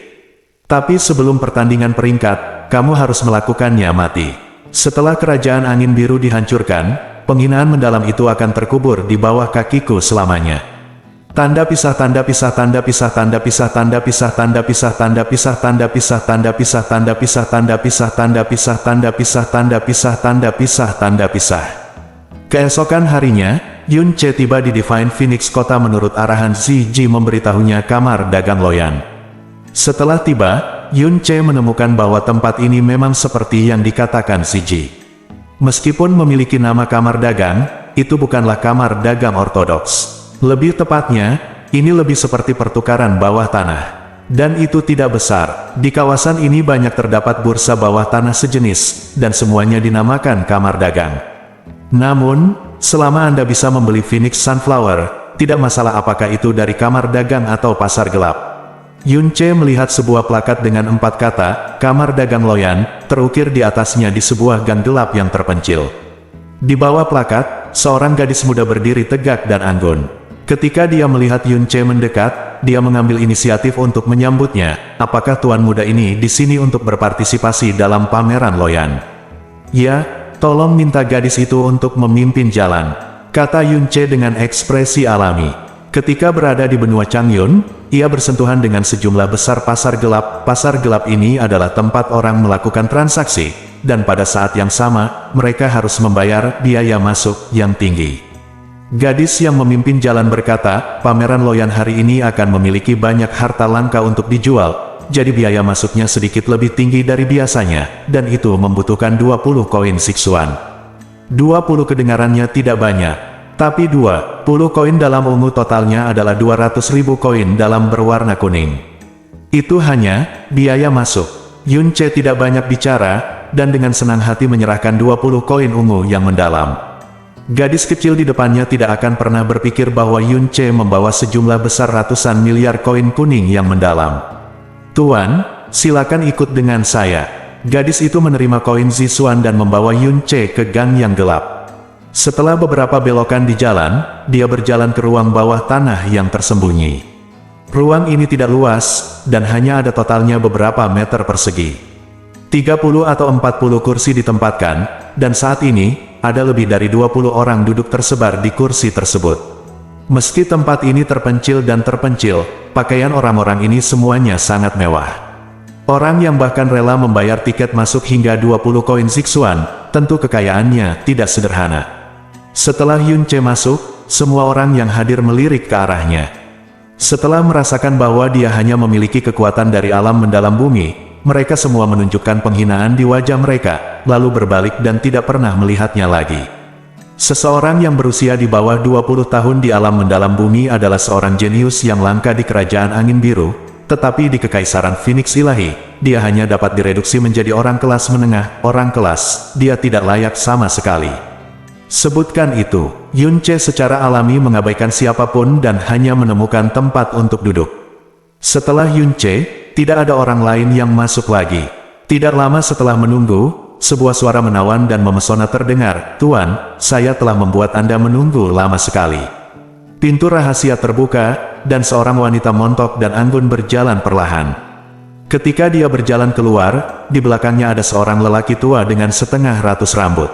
Tapi sebelum pertandingan peringkat, kamu harus melakukannya mati. Setelah kerajaan angin biru dihancurkan, penghinaan mendalam itu akan terkubur di bawah kakiku selamanya. Tanda pisah, tanda pisah, tanda pisah, tanda pisah, tanda pisah, tanda pisah, tanda pisah, tanda pisah, tanda pisah, tanda pisah, tanda pisah, tanda pisah, tanda pisah, tanda pisah, tanda pisah, tanda pisah. Keesokan harinya, Yun Che tiba di Divine Phoenix Kota menurut arahan Zi Ji memberitahunya kamar dagang Loyan. Setelah tiba, Yun Che menemukan bahwa tempat ini memang seperti yang dikatakan Zi Ji. Meskipun memiliki nama kamar dagang, itu bukanlah kamar dagang ortodoks. Lebih tepatnya, ini lebih seperti pertukaran bawah tanah. Dan itu tidak besar. Di kawasan ini banyak terdapat bursa bawah tanah sejenis, dan semuanya dinamakan kamar dagang. Namun, selama Anda bisa membeli Phoenix Sunflower, tidak masalah apakah itu dari kamar dagang atau pasar gelap. Yun Che melihat sebuah plakat dengan 4 kata, kamar dagang Loyan, terukir di atasnya di sebuah gang gelap yang terpencil. Di bawah plakat, seorang gadis muda berdiri tegak dan anggun. Ketika dia melihat Yun Che mendekat, dia mengambil inisiatif untuk menyambutnya. Apakah tuan muda ini di sini untuk berpartisipasi dalam pameran Loyan? Ya, tolong minta gadis itu untuk memimpin jalan, kata Yun Che dengan ekspresi alami. Ketika berada di benua Changyun, ia bersentuhan dengan sejumlah besar pasar gelap. Pasar gelap ini adalah tempat orang melakukan transaksi, dan pada saat yang sama, mereka harus membayar biaya masuk yang tinggi. Gadis yang memimpin jalan berkata, pameran Loyan hari ini akan memiliki banyak harta langka untuk dijual, jadi biaya masuknya sedikit lebih tinggi dari biasanya, dan itu membutuhkan 20 koin siksuan. 20 kedengarannya tidak banyak, tapi 20 koin dalam ungu totalnya adalah 200.000 koin dalam berwarna kuning. Itu hanya biaya masuk. Yun Che tidak banyak bicara, dan dengan senang hati menyerahkan 20 koin ungu yang mendalam. Gadis kecil di depannya tidak akan pernah berpikir bahwa Yun Che membawa sejumlah besar ratusan miliar koin kuning yang mendalam. Tuan, silakan ikut dengan saya. Gadis itu menerima koin Zisuan dan membawa Yun Che ke gang yang gelap. Setelah beberapa belokan di jalan, dia berjalan ke ruang bawah tanah yang tersembunyi. Ruang ini tidak luas, dan hanya ada totalnya beberapa meter persegi. 30 atau 40 kursi ditempatkan, dan saat ini, ada lebih dari 20 orang duduk tersebar di kursi tersebut. Meski tempat ini terpencil dan terpencil, pakaian orang-orang ini semuanya sangat mewah. Orang yang bahkan rela membayar tiket masuk hingga 20 koin Zixuan, tentu kekayaannya tidak sederhana. Setelah Yun Ce masuk, semua orang yang hadir melirik ke arahnya. Setelah merasakan bahwa dia hanya memiliki kekuatan dari alam mendalam bumi, mereka semua menunjukkan penghinaan di wajah mereka, lalu berbalik dan tidak pernah melihatnya lagi. Seseorang yang berusia di bawah 20 tahun di alam mendalam bumi adalah seorang jenius yang langka di kerajaan angin biru, tetapi di Kekaisaran Phoenix Ilahi, dia hanya dapat direduksi menjadi orang kelas menengah, orang kelas, dia tidak layak sama sekali. Sebutkan itu, Yun Ce secara alami mengabaikan siapapun dan hanya menemukan tempat untuk duduk. Setelah Yun Ce, tidak ada orang lain yang masuk lagi. Tidak lama setelah menunggu, sebuah suara menawan dan memesona terdengar, "Tuan, saya telah membuat Anda menunggu lama sekali." Pintu rahasia terbuka, dan seorang wanita montok dan anggun berjalan perlahan. Ketika dia berjalan keluar, di belakangnya ada seorang lelaki tua dengan setengah ratus rambut.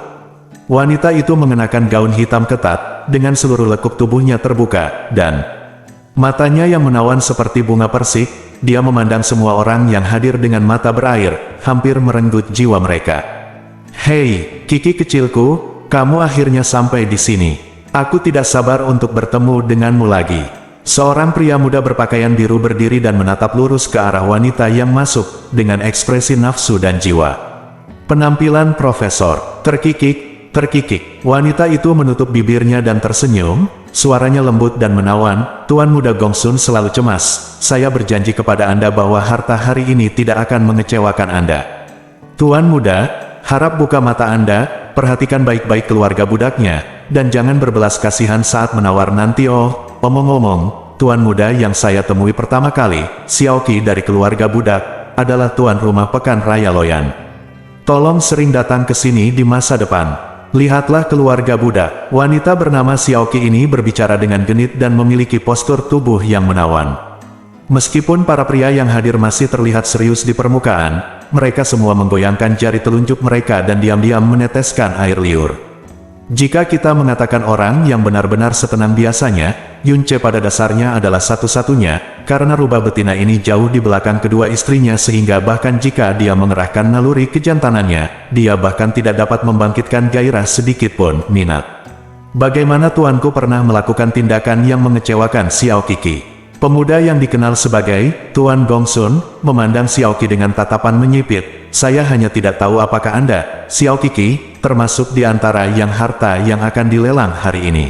Wanita itu mengenakan gaun hitam ketat, dengan seluruh lekuk tubuhnya terbuka, dan matanya yang menawan seperti bunga persik. Dia memandang semua orang yang hadir dengan mata berair, hampir merenggut jiwa mereka. "Hei, Kiki kecilku, kamu akhirnya sampai di sini. Aku tidak sabar untuk bertemu denganmu lagi." Seorang pria muda berpakaian biru berdiri dan menatap lurus ke arah wanita yang masuk, dengan ekspresi nafsu dan jiwa. Penampilan Profesor, terkikik, terkikik. Wanita itu menutup bibirnya dan tersenyum, suaranya lembut dan menawan. "Tuan Muda Gongsun selalu cemas. Saya berjanji kepada Anda bahwa harta hari ini tidak akan mengecewakan Anda." "Tuan Muda, harap buka mata Anda, perhatikan baik-baik keluarga budaknya, dan jangan berbelas kasihan saat menawar nanti." Omong-omong, Tuan Muda yang saya temui pertama kali, Xiaoqi dari keluarga budak, adalah tuan rumah Pekan Raya Loyan. Tolong sering datang ke sini di masa depan. Lihatlah keluarga budak." Wanita bernama Xiaoqi ini berbicara dengan genit dan memiliki postur tubuh yang menawan. Meskipun para pria yang hadir masih terlihat serius di permukaan, mereka semua menggoyangkan jari telunjuk mereka dan diam-diam meneteskan air liur. Jika kita mengatakan orang yang benar-benar setenang biasanya, Yun Ce pada dasarnya adalah satu-satunya, karena rubah betina ini jauh di belakang kedua istrinya sehingga bahkan jika dia mengerahkan naluri kejantanannya, dia bahkan tidak dapat membangkitkan gairah sedikit pun minat. Bagaimana tuanku pernah melakukan tindakan yang mengecewakan Xiaoqi? Pemuda yang dikenal sebagai Tuan Gongsun memandang Xiaoqi dengan tatapan menyipit. "Saya hanya tidak tahu apakah Anda, Xiaoqi, termasuk di antara yang harta yang akan dilelang hari ini.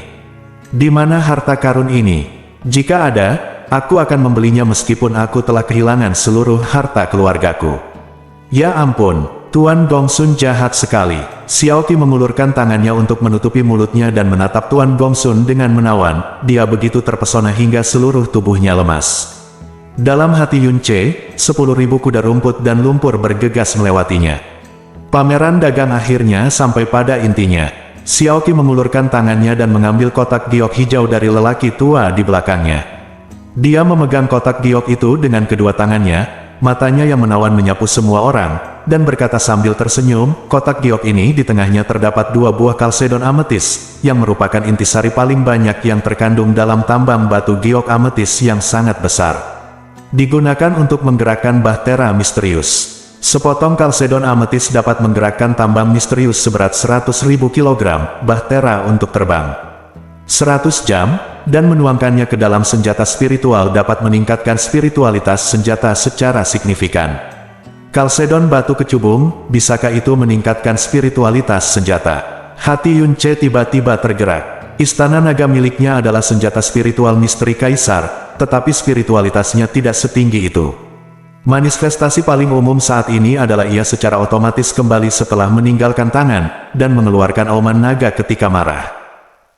Di mana harta karun ini? Jika ada, aku akan membelinya meskipun aku telah kehilangan seluruh harta keluargaku." "Ya ampun, Tuan Gongsun jahat sekali." Xiaoqi mengulurkan tangannya untuk menutupi mulutnya dan menatap Tuan Gongsun dengan menawan. Dia begitu terpesona hingga seluruh tubuhnya lemas. Dalam hati Yun Ce, 10.000 kuda rumput dan lumpur bergegas melewatinya. Pameran dagang akhirnya sampai pada intinya. Xiaoqi mengulurkan tangannya dan mengambil kotak giok hijau dari lelaki tua di belakangnya. Dia memegang kotak giok itu dengan kedua tangannya, matanya yang menawan menyapu semua orang, dan berkata sambil tersenyum, "Kotak giok ini di tengahnya terdapat 2 buah kalsedon ametis, yang merupakan intisari paling banyak yang terkandung dalam tambang batu giok ametis yang sangat besar. Digunakan untuk menggerakkan bahtera misterius. Sepotong kalsedon ametis dapat menggerakkan tambang misterius seberat 100.000 kg bahtera untuk terbang 100 jam, dan menuangkannya ke dalam senjata spiritual dapat meningkatkan spiritualitas senjata secara signifikan. Kalsedon batu kecubung, bisakah itu meningkatkan spiritualitas senjata?" Hati Yun Ce tiba-tiba tergerak. Istana naga miliknya adalah senjata spiritual misteri kaisar, tetapi spiritualitasnya tidak setinggi itu. Manifestasi paling umum saat ini adalah ia secara otomatis kembali setelah meninggalkan tangan, dan mengeluarkan auman naga ketika marah.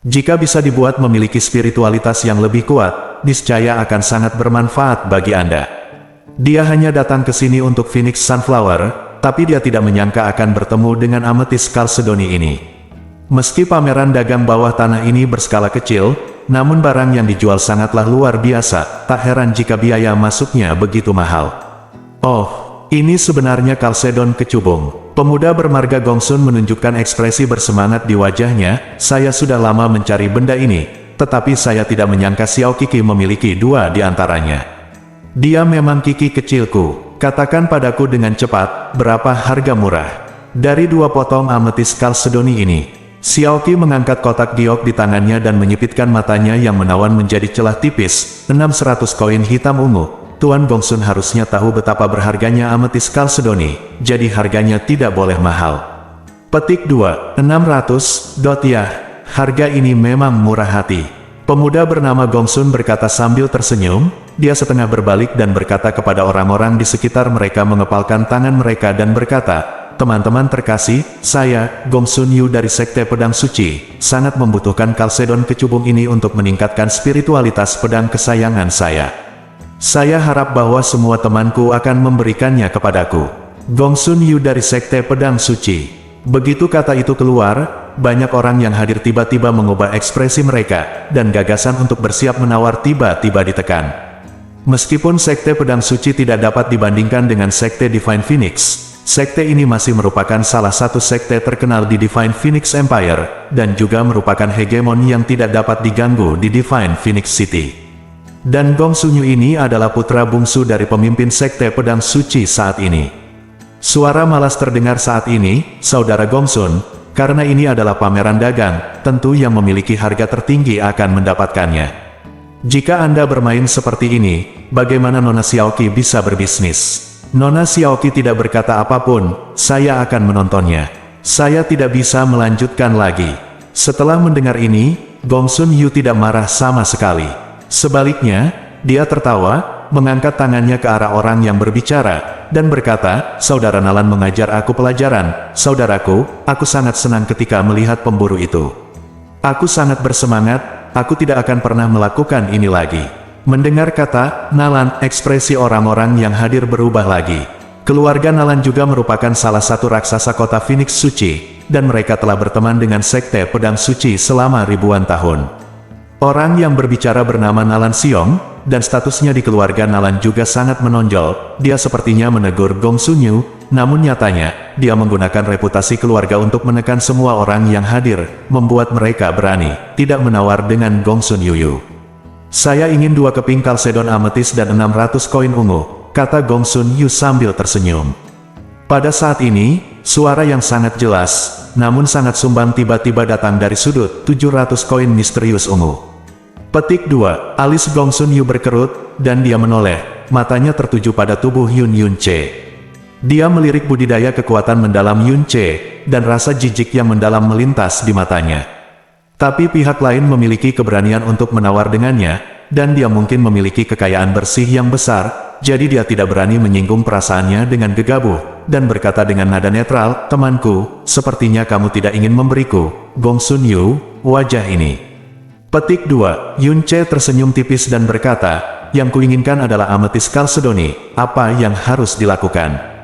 Jika bisa dibuat memiliki spiritualitas yang lebih kuat, niscaya akan sangat bermanfaat bagi Anda. Dia hanya datang ke sini untuk Phoenix Sunflower, tapi dia tidak menyangka akan bertemu dengan ametis Kalsedoni ini. Meski pameran dagang bawah tanah ini berskala kecil, namun barang yang dijual sangatlah luar biasa, tak heran jika biaya masuknya begitu mahal. Oh, ini sebenarnya kalsedon kecubung. Pemuda bermarga Gongsun menunjukkan ekspresi bersemangat di wajahnya. Saya sudah lama mencari benda ini, tetapi saya tidak menyangka Xiao Kiki memiliki dua di antaranya. Dia memang Kiki kecilku. Katakan padaku dengan cepat, berapa harga murah dari dua potong ametis kalsedoni ini? Xiao Qi mengangkat kotak giok di tangannya dan menyipitkan matanya yang menawan menjadi celah tipis. 600 koin hitam ungu. Tuan Gongsun harusnya tahu betapa berharganya ametis kalsedoni, jadi harganya tidak boleh mahal. Petik 2, 600 dot ya, harga ini memang murah hati. Pemuda bernama Gongsun berkata sambil tersenyum. Dia setengah berbalik dan berkata kepada orang-orang di sekitar mereka mengepalkan tangan mereka dan berkata, teman-teman terkasih, saya, Gongsun Yu dari Sekte Pedang Suci, sangat membutuhkan kalsedon kecubung ini untuk meningkatkan spiritualitas pedang kesayangan saya. Saya harap bahwa semua temanku akan memberikannya kepadaku. Gongsun Yu dari Sekte Pedang Suci. Begitu kata itu keluar, banyak orang yang hadir tiba-tiba mengubah ekspresi mereka, dan gagasan untuk bersiap menawar tiba-tiba ditekan. Meskipun Sekte Pedang Suci tidak dapat dibandingkan dengan Sekte Divine Phoenix, sekte ini masih merupakan salah satu sekte terkenal di Divine Phoenix Empire, dan juga merupakan hegemon yang tidak dapat diganggu di Divine Phoenix City. Dan Gongsun Yu ini adalah putra bungsu dari pemimpin Sekte Pedang Suci saat ini. Suara malas terdengar saat ini, saudara Gongsun, karena ini adalah pameran dagang, tentu yang memiliki harga tertinggi akan mendapatkannya. Jika Anda bermain seperti ini, bagaimana Nona Xiao Qi bisa berbisnis? Nona Xiao Qi tidak berkata apapun, saya akan menontonnya. Saya tidak bisa melanjutkan lagi. Setelah mendengar ini, Gongsun Yu tidak marah sama sekali. Sebaliknya, dia tertawa, mengangkat tangannya ke arah orang yang berbicara, dan berkata, saudara Nalan mengajar aku pelajaran. Saudaraku, aku sangat senang ketika melihat pemburu itu. Aku sangat bersemangat, aku tidak akan pernah melakukan ini lagi. Mendengar kata Nalan, ekspresi orang-orang yang hadir berubah lagi. Keluarga Nalan juga merupakan salah satu raksasa kota Phoenix Suci, dan mereka telah berteman dengan Sekte Pedang Suci selama ribuan tahun. Orang yang berbicara bernama Nalan Xiong, dan statusnya di keluarga Nalan juga sangat menonjol. Dia sepertinya menegur Gongsun Yu, namun nyatanya, dia menggunakan reputasi keluarga untuk menekan semua orang yang hadir, membuat mereka berani tidak menawar dengan Gongsun Yu. Saya ingin 2 keping kalsedon ametis dan 600 koin ungu, kata Gongsun Yu sambil tersenyum. Pada saat ini, suara yang sangat jelas, namun sangat sumbang tiba-tiba datang dari sudut, 700 koin misterius ungu. Petik 2, alis Gongsun Yu berkerut, dan dia menoleh, matanya tertuju pada tubuh Yun Yunche. Dia melirik budidaya kekuatan mendalam Yunche, dan rasa jijik yang mendalam melintas di matanya. Tapi pihak lain memiliki keberanian untuk menawar dengannya, dan dia mungkin memiliki kekayaan bersih yang besar, jadi dia tidak berani menyinggung perasaannya dengan gegabah, dan berkata dengan nada netral, temanku, sepertinya kamu tidak ingin memberiku, Gongsun Yu, wajah ini. Petik 2, Yunche tersenyum tipis dan berkata, yang kuinginkan adalah ametis kalsedoni, apa yang harus dilakukan?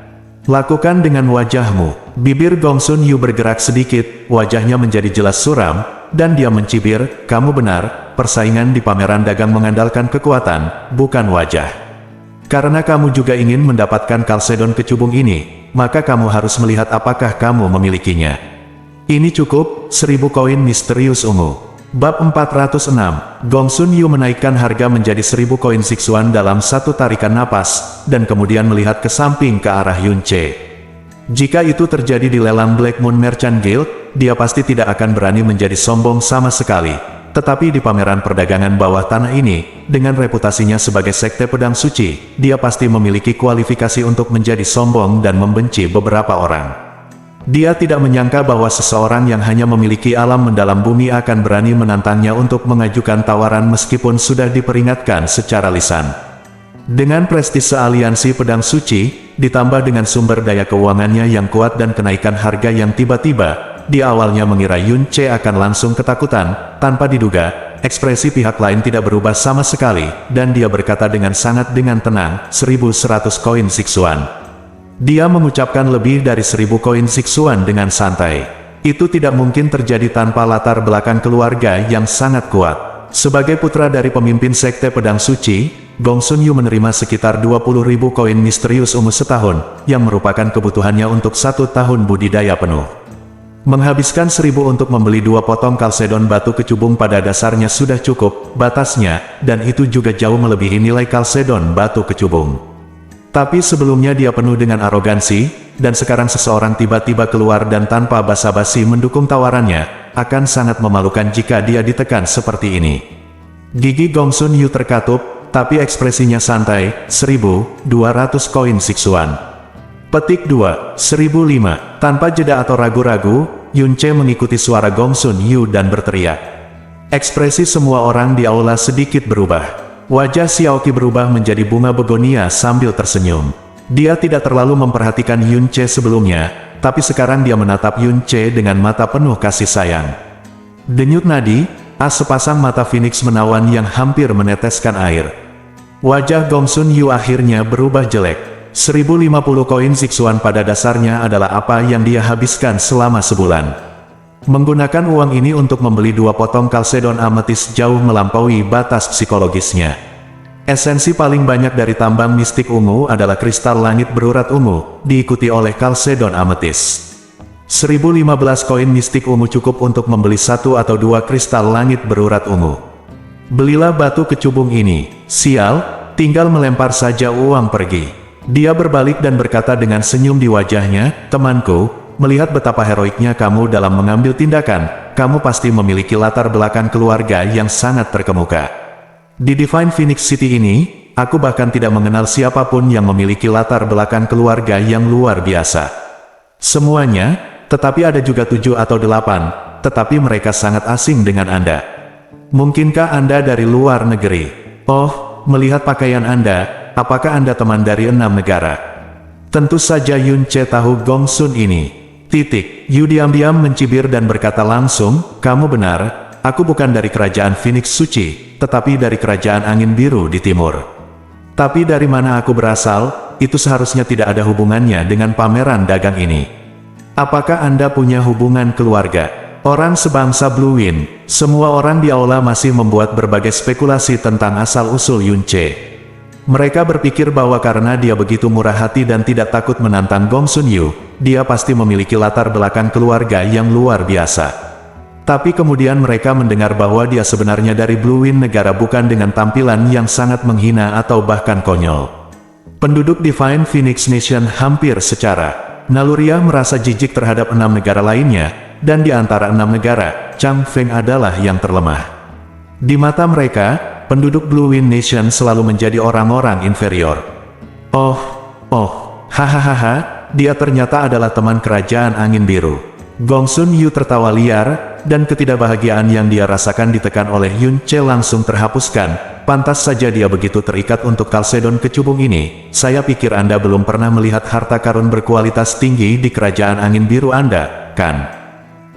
Lakukan dengan wajahmu. Bibir Gongsun Yu bergerak sedikit, wajahnya menjadi jelas suram, dan dia mencibir, kamu benar, persaingan di pameran dagang mengandalkan kekuatan, bukan wajah. Karena kamu juga ingin mendapatkan kalsedon kecubung ini, maka kamu harus melihat apakah kamu memilikinya. Ini cukup, 1000 koin misterius ungu. Bab 406, Gongsun Yu menaikkan harga menjadi 1000 koin siksuan dalam satu tarikan napas, dan kemudian melihat ke samping ke arah Yunche. Jika itu terjadi di lelang Black Moon Merchant Guild, dia pasti tidak akan berani menjadi sombong sama sekali. Tetapi di pameran perdagangan bawah tanah ini, dengan reputasinya sebagai Sekte Pedang Suci, dia pasti memiliki kualifikasi untuk menjadi sombong dan membenci beberapa orang. Dia tidak menyangka bahwa seseorang yang hanya memiliki alam mendalam bumi akan berani menantangnya untuk mengajukan tawaran meskipun sudah diperingatkan secara lisan. Dengan prestise aliansi pedang suci, ditambah dengan sumber daya keuangannya yang kuat dan kenaikan harga yang tiba-tiba, dia awalnya mengira Yunche akan langsung ketakutan. Tanpa diduga, ekspresi pihak lain tidak berubah sama sekali, dan dia berkata dengan tenang, 1100 koin siksuan. Dia mengucapkan lebih dari 1000 koin siksuan dengan santai. Itu tidak mungkin terjadi tanpa latar belakang keluarga yang sangat kuat. Sebagai putra dari pemimpin Sekte Pedang Suci, Gongsun Yu menerima sekitar 20.000 koin misterius ungu setahun, yang merupakan kebutuhannya untuk 1 tahun budidaya penuh. Menghabiskan 1.000 untuk membeli 2 potong kalsedon batu kecubung pada dasarnya sudah cukup, batasnya, dan itu juga jauh melebihi nilai kalsedon batu kecubung. Tapi sebelumnya dia penuh dengan arogansi, dan sekarang seseorang tiba-tiba keluar dan tanpa basa-basi mendukung tawarannya, akan sangat memalukan jika dia ditekan seperti ini. Gigi Gongsun Yu terkatup, tapi ekspresinya santai. 1.200 koin siksuan. Petik 2, 1.005. Tanpa jeda atau ragu-ragu, Yun Ce mengikuti suara Gongsun Yu dan berteriak. Ekspresi semua orang di aula sedikit berubah. Wajah Xiaoqi berubah menjadi bunga begonia sambil tersenyum. Dia tidak terlalu memperhatikan Yun Ce sebelumnya, tapi sekarang dia menatap Yun Ce dengan mata penuh kasih sayang. Denyut nadi, sepasang mata Phoenix menawan yang hampir meneteskan air. Wajah Gongsun Yu akhirnya berubah jelek. 1.050 koin siksuan pada dasarnya adalah apa yang dia habiskan selama sebulan. Menggunakan uang ini untuk membeli 2 potong kalsedon ametis jauh melampaui batas psikologisnya. Esensi paling banyak dari tambang mistik ungu adalah kristal langit berurat ungu, diikuti oleh kalsedon ametis. 1.015 koin mistik ungu cukup untuk membeli 1 atau 2 kristal langit berurat ungu. Belilah batu kecubung ini, sial, tinggal melempar saja uang pergi. Dia berbalik dan berkata dengan senyum di wajahnya, temanku, melihat betapa heroiknya kamu dalam mengambil tindakan, kamu pasti memiliki latar belakang keluarga yang sangat terkemuka. Di Divine Phoenix City ini, aku bahkan tidak mengenal siapapun yang memiliki latar belakang keluarga yang luar biasa. Semuanya, tetapi ada juga 7 atau 8, tetapi mereka sangat asing dengan Anda. Mungkinkah Anda dari luar negeri? Oh, melihat pakaian Anda, apakah Anda teman dari 6 negara? Tentu saja Yun Ce tahu Gongsun ini. Yu diam-diam mencibir dan berkata langsung, kamu benar, aku bukan dari kerajaan Phoenix Suci, tetapi dari kerajaan angin biru di timur. Tapi dari mana aku berasal, itu seharusnya tidak ada hubungannya dengan pameran dagang ini. Apakah Anda punya hubungan keluarga? Orang sebangsa Blue Wind, semua orang di aula masih membuat berbagai spekulasi tentang asal-usul Yun Ce. Mereka berpikir bahwa karena dia begitu murah hati dan tidak takut menantang Gongsun Yu, dia pasti memiliki latar belakang keluarga yang luar biasa. Tapi kemudian mereka mendengar bahwa dia sebenarnya dari Blue Wind negara bukan dengan tampilan yang sangat menghina atau bahkan konyol. Penduduk Divine Phoenix Nation hampir secara naluriah merasa jijik terhadap 6 negara lainnya, dan di antara 6 negara, Chang Feng adalah yang terlemah. Di mata mereka, penduduk Blue Wind Nation selalu menjadi orang-orang inferior. Hahaha, dia ternyata adalah teman kerajaan angin biru. Gongsun Yu tertawa liar, dan ketidakbahagiaan yang dia rasakan ditekan oleh Yun Ce langsung terhapuskan. Pantas saja dia begitu terikat untuk kalsedon kecubung ini. Saya pikir Anda belum pernah melihat harta karun berkualitas tinggi di kerajaan angin biru Anda, kan?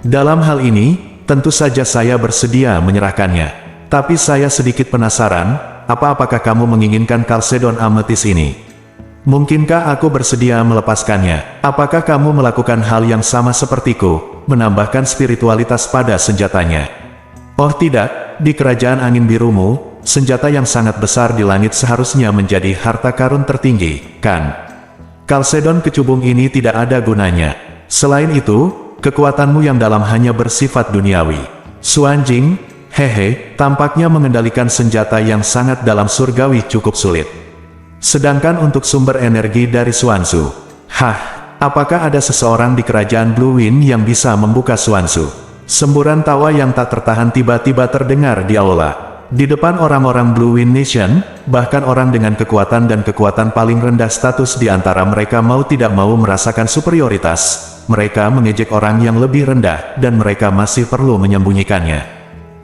Dalam hal ini, tentu saja saya bersedia menyerahkannya. Tapi saya sedikit penasaran, apakah kamu menginginkan kalsedon ametis ini? Mungkinkah aku bersedia melepaskannya? Apakah kamu melakukan hal yang sama sepertiku, menambahkan spiritualitas pada senjatanya? Oh tidak, di kerajaan angin birumu, senjata yang sangat besar di langit seharusnya menjadi harta karun tertinggi, kan? Kalsedon kecubung ini tidak ada gunanya. Selain itu, kekuatanmu yang dalam hanya bersifat duniawi. Xuanjing, hehe, tampaknya mengendalikan senjata yang sangat dalam surgawi cukup sulit. Sedangkan untuk sumber energi dari Xuanzu, apakah ada seseorang di kerajaan Blue Wind yang bisa membuka Xuanzu? Semburan tawa yang tak tertahan tiba-tiba terdengar di aula. Di depan orang-orang Blue Wind Nation, bahkan orang dengan kekuatan dan kekuatan paling rendah status di antara mereka mau tidak mau merasakan superioritas. Mereka mengejek orang yang lebih rendah, dan mereka masih perlu menyembunyikannya.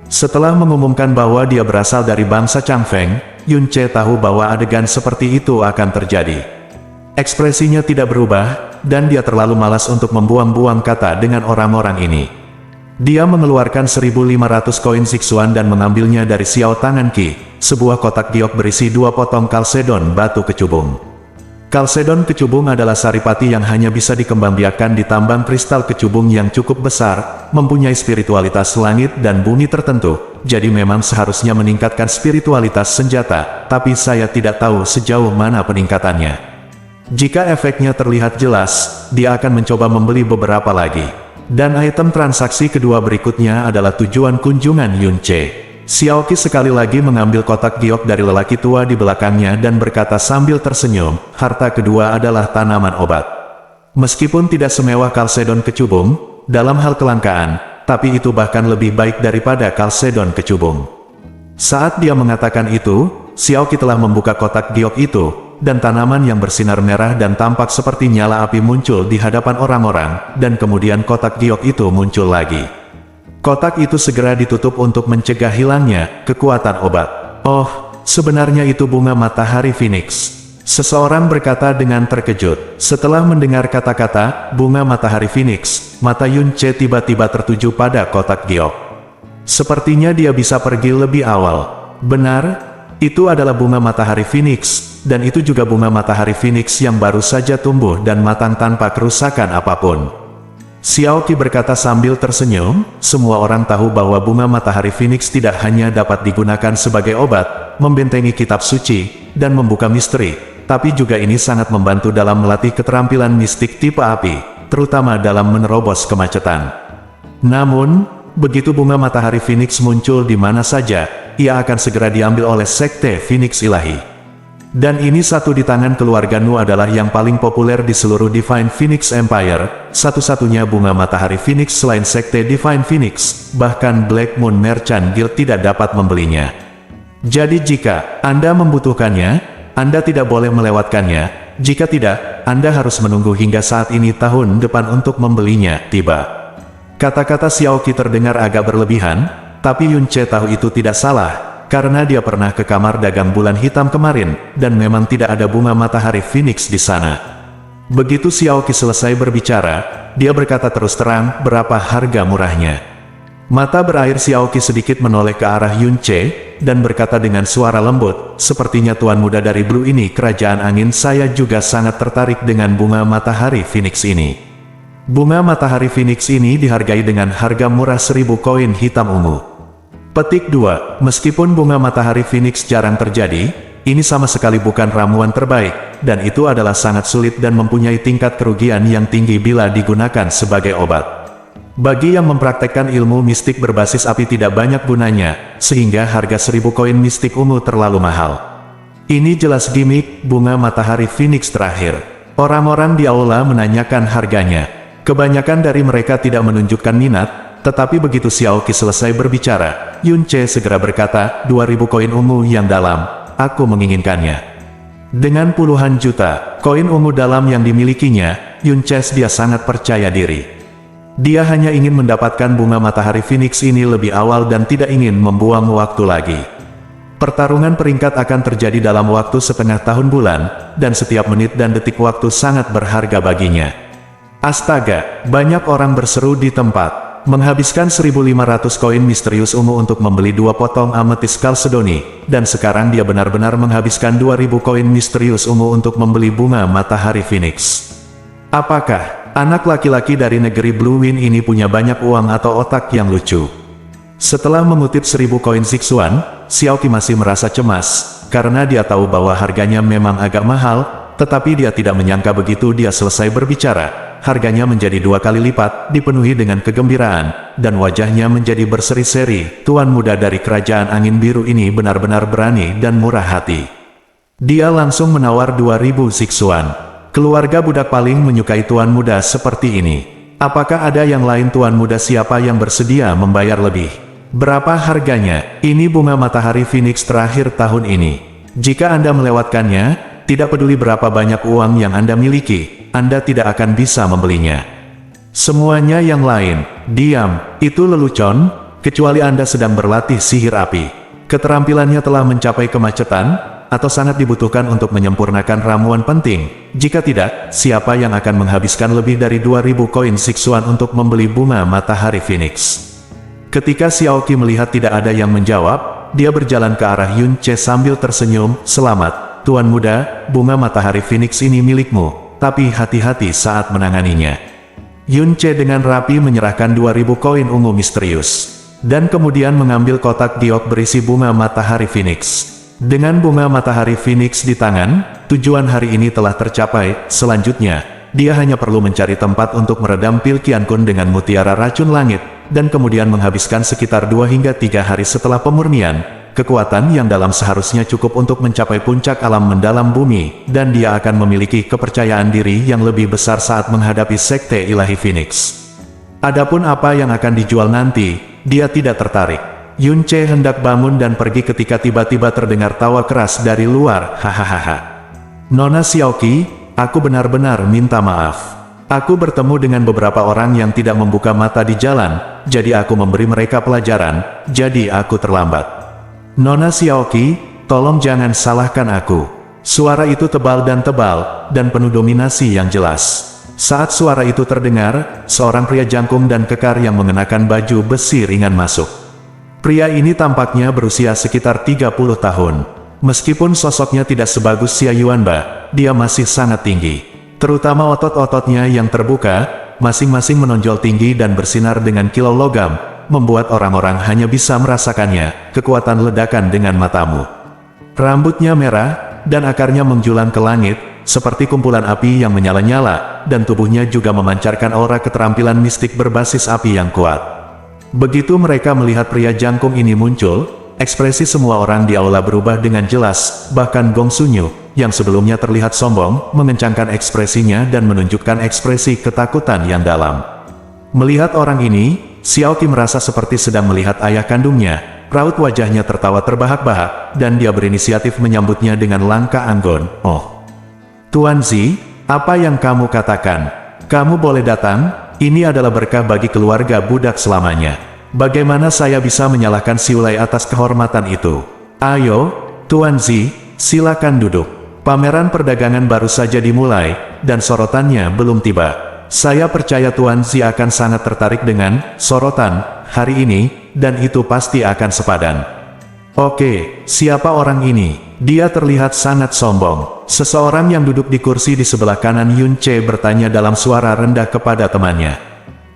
Setelah mengumumkan bahwa dia berasal dari bangsa Chang Feng, Yun Ce tahu bahwa adegan seperti itu akan terjadi. Ekspresinya tidak berubah, dan dia terlalu malas untuk membuang-buang kata dengan orang-orang ini. Dia mengeluarkan 1.500 koin siksuan dan mengambilnya dari Xiao Tangan Qi, sebuah kotak giok berisi 2 potong kalsedon batu kecubung. Kalsedon kecubung adalah saripati yang hanya bisa dikembangbiakkan di tambang kristal kecubung yang cukup besar, mempunyai spiritualitas langit dan bumi tertentu, jadi memang seharusnya meningkatkan spiritualitas senjata, tapi saya tidak tahu sejauh mana peningkatannya. Jika efeknya terlihat jelas, dia akan mencoba membeli beberapa lagi. Dan item transaksi kedua berikutnya adalah tujuan kunjungan Yunche. Xiaoqi sekali lagi mengambil kotak giok dari lelaki tua di belakangnya dan berkata sambil tersenyum, harta kedua adalah tanaman obat. Meskipun tidak semewah Kalsedon kecubung, dalam hal kelangkaan, tapi itu bahkan lebih baik daripada Kalsedon kecubung. Saat dia mengatakan itu, Xiaoqi telah membuka kotak giok itu, dan tanaman yang bersinar merah dan tampak seperti nyala api muncul di hadapan orang-orang, dan kemudian kotak giok itu muncul lagi. Kotak itu segera ditutup untuk mencegah hilangnya kekuatan obat. Oh, sebenarnya itu bunga matahari Phoenix. Seseorang berkata dengan terkejut. Setelah mendengar kata-kata bunga matahari Phoenix, mata Yunche tiba-tiba tertuju pada kotak giok. Sepertinya dia bisa pergi lebih awal. Benar, itu adalah bunga matahari Phoenix, dan itu juga bunga matahari Phoenix yang baru saja tumbuh dan matang tanpa kerusakan apapun. Xiaoqi berkata sambil tersenyum, semua orang tahu bahwa bunga matahari Phoenix tidak hanya dapat digunakan sebagai obat, membentengi kitab suci, dan membuka misteri, tapi juga ini sangat membantu dalam melatih keterampilan mistik tipe api, terutama dalam menerobos kemacetan. Namun, begitu bunga matahari Phoenix muncul di mana saja, ia akan segera diambil oleh sekte Phoenix Ilahi. Dan ini satu di tangan keluarga Nu adalah yang paling populer di seluruh Divine Phoenix Empire, satu-satunya bunga matahari Phoenix selain sekte Divine Phoenix, bahkan Black Moon Merchant Guild tidak dapat membelinya. Jadi jika Anda membutuhkannya, Anda tidak boleh melewatkannya, jika tidak, Anda harus menunggu hingga saat ini tahun depan untuk membelinya tiba. Kata-kata Xiaoqi terdengar agak berlebihan, tapi Yunche tahu itu tidak salah. Karena dia pernah ke kamar dagang bulan hitam kemarin, dan memang tidak ada bunga matahari Phoenix di sana. Begitu Xiaoqi selesai berbicara, dia berkata terus terang berapa harga murahnya. Mata berair Xiaoqi sedikit menoleh ke arah Yunche, dan berkata dengan suara lembut, sepertinya tuan muda dari Blue ini kerajaan angin, saya juga sangat tertarik dengan bunga matahari Phoenix ini. Bunga matahari Phoenix ini dihargai dengan harga murah 1000 koin hitam ungu. Petik 2. Meskipun bunga matahari Phoenix jarang terjadi, ini sama sekali bukan ramuan terbaik, dan itu adalah sangat sulit dan mempunyai tingkat kerugian yang tinggi bila digunakan sebagai obat. Bagi yang mempraktekkan ilmu mistik berbasis api tidak banyak gunanya, sehingga harga 1000 koin mistik ungu terlalu mahal. Ini jelas gimmick bunga matahari Phoenix terakhir. Orang-orang di aula menanyakan harganya. Kebanyakan dari mereka tidak menunjukkan minat, tetapi begitu Xiaoqi selesai berbicara, Yunche segera berkata, 2000 koin ungu yang dalam, aku menginginkannya. Dengan puluhan juta koin ungu dalam yang dimilikinya, Yunche dia sangat percaya diri. Dia hanya ingin mendapatkan bunga matahari Phoenix ini lebih awal dan tidak ingin membuang waktu lagi. Pertarungan peringkat akan terjadi dalam waktu setengah tahun bulan, dan setiap menit dan detik waktu sangat berharga baginya. Astaga, banyak orang berseru di tempat. Menghabiskan 1500 koin misterius ungu untuk membeli 2 potong ametis Kalsedoni, dan sekarang dia benar-benar menghabiskan 2000 koin misterius ungu untuk membeli bunga matahari Phoenix. Apakah anak laki-laki dari negeri Blue Wind ini punya banyak uang atau otak yang lucu? Setelah mengutip 1000 koin Zixuan, Xiaoqi masih merasa cemas, karena dia tahu bahwa harganya memang agak mahal, tetapi dia tidak menyangka begitu dia selesai berbicara. Harganya menjadi 2 kali lipat, dipenuhi dengan kegembiraan, dan wajahnya menjadi berseri-seri. Tuan muda dari kerajaan angin biru ini benar-benar berani dan murah hati. Dia langsung menawar 2000 Zixuan. Keluarga budak paling menyukai tuan muda seperti ini. Apakah ada yang lain tuan muda siapa yang bersedia membayar lebih? Berapa harganya? Ini bunga matahari Phoenix terakhir tahun ini. Jika Anda melewatkannya, tidak peduli berapa banyak uang yang Anda miliki, Anda tidak akan bisa membelinya. Semuanya yang lain, diam, itu lelucon, kecuali Anda sedang berlatih sihir api. Keterampilannya telah mencapai kemacetan, atau sangat dibutuhkan untuk menyempurnakan ramuan penting. Jika tidak, siapa yang akan menghabiskan lebih dari 2000 koin Zixuan untuk membeli bunga matahari Phoenix? Ketika Xiaoqi melihat tidak ada yang menjawab, dia berjalan ke arah Yunche sambil tersenyum, selamat. Tuan muda, bunga matahari Phoenix ini milikmu, tapi hati-hati saat menanganinya. Yunche dengan rapi menyerahkan 2000 koin ungu misterius. dan kemudian mengambil kotak giok berisi bunga matahari Phoenix. Dengan bunga matahari Phoenix di tangan, tujuan hari ini telah tercapai. Selanjutnya, dia hanya perlu mencari tempat untuk meredam pil Qiankun dengan mutiara racun langit, dan kemudian menghabiskan sekitar 2 hingga 3 hari setelah pemurnian. Kekuatan yang dalam seharusnya cukup untuk mencapai puncak alam mendalam bumi, dan dia akan memiliki kepercayaan diri yang lebih besar saat menghadapi Sekte Ilahi Phoenix. Adapun apa yang akan dijual nanti, dia tidak tertarik. Yunce hendak bangun dan pergi ketika tiba-tiba terdengar tawa keras dari luar. Hahaha. Nona Xiaoqi, aku benar-benar minta maaf. Aku bertemu dengan beberapa orang yang tidak membuka mata di jalan, jadi aku memberi mereka pelajaran, jadi aku terlambat. Nona Xiaoqi, tolong jangan salahkan aku. Suara itu tebal, dan penuh dominasi yang jelas. Saat suara itu terdengar, seorang pria jangkung dan kekar yang mengenakan baju besi ringan masuk. Pria ini tampaknya berusia sekitar 30 tahun. Meskipun sosoknya tidak sebagus Xia Yuanba, dia masih sangat tinggi. Terutama otot-ototnya yang terbuka, masing-masing menonjol tinggi dan bersinar dengan kilau logam, membuat orang-orang hanya bisa merasakannya, kekuatan ledakan dengan matamu. Rambutnya merah, dan akarnya menjulang ke langit, seperti kumpulan api yang menyala-nyala, dan tubuhnya juga memancarkan aura keterampilan mistik berbasis api yang kuat. Begitu mereka melihat pria jangkung ini muncul, ekspresi semua orang di aula berubah dengan jelas, bahkan Gong Sunyu, yang sebelumnya terlihat sombong, mengencangkan ekspresinya dan menunjukkan ekspresi ketakutan yang dalam. Melihat orang ini, Xiaoqi merasa seperti sedang melihat ayah kandungnya. Raut wajahnya tertawa terbahak-bahak, dan dia berinisiatif menyambutnya dengan langkah anggun. Oh, Tuan Zi, apa yang kamu katakan? Kamu boleh datang. Ini adalah berkah bagi keluarga budak selamanya. Bagaimana saya bisa menyalahkan Siulai atas kehormatan itu? Ayo, Tuan Zi, silakan duduk. Pameran perdagangan baru saja dimulai, dan sorotannya belum tiba. Saya percaya Tuan Zi akan sangat tertarik dengan sorotan hari ini, dan itu pasti akan sepadan. Oke, siapa orang ini? Dia terlihat sangat sombong. Seseorang yang duduk di kursi di sebelah kanan Yunce bertanya dalam suara rendah kepada temannya.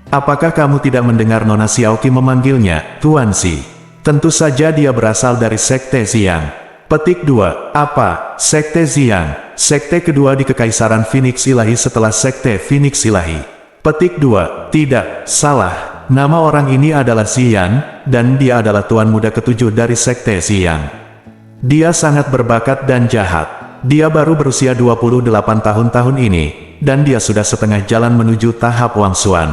Apakah kamu tidak mendengar Nona Xiaoqi memanggilnya, Tuan Zi? Tentu saja dia berasal dari Sekte Xiang. Petik 2. Apa? Sekte Xiang. Sekte kedua di Kekaisaran Phoenix Ilahi setelah Sekte Phoenix Ilahi. Petik 2. Tidak, salah. Nama orang ini adalah Xian, dan dia adalah Tuan Muda ketujuh dari Sekte Xiang. Dia sangat berbakat dan jahat. Dia baru berusia 28 tahun ini, dan dia sudah setengah jalan menuju tahap Wangsuan.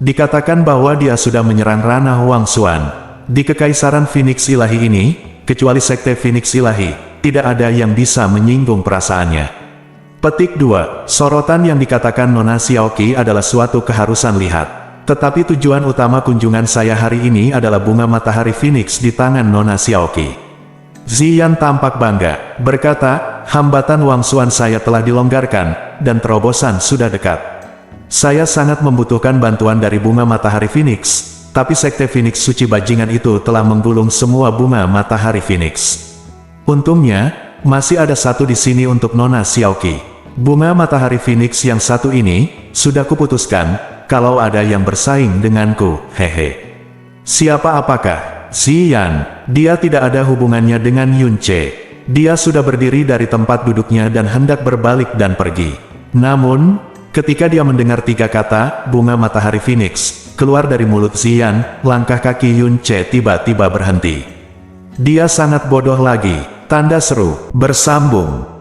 Dikatakan bahwa dia sudah menyerang ranah Wangsuan. Di Kekaisaran Phoenix Ilahi ini, kecuali Sekte Phoenix Ilahi, tidak ada yang bisa menyinggung perasaannya. Petik 2. Sorotan yang dikatakan Nona Xiaoqi adalah suatu keharusan lihat. Tetapi tujuan utama kunjungan saya hari ini adalah bunga matahari Phoenix di tangan Nona Xiaoqi. Ziyan tampak bangga, berkata, hambatan Wangsuan saya telah dilonggarkan, dan terobosan sudah dekat. Saya sangat membutuhkan bantuan dari bunga matahari Phoenix, tapi Sekte Phoenix suci bajingan itu telah menggulung semua bunga matahari Phoenix. Untungnya, masih ada satu di sini untuk Nona Xiaoqi. Bunga matahari Phoenix yang satu ini, sudah kuputuskan, kalau ada yang bersaing denganku, hehe. Siapa apakah? Ziyan, dia tidak ada hubungannya dengan Yunce. Dia sudah berdiri dari tempat duduknya dan hendak berbalik dan pergi. Namun, ketika dia mendengar 3 kata, bunga matahari Phoenix, keluar dari mulut Ziyan, langkah kaki Yunce tiba-tiba berhenti. Dia sangat bodoh lagi, tanda seru, bersambung.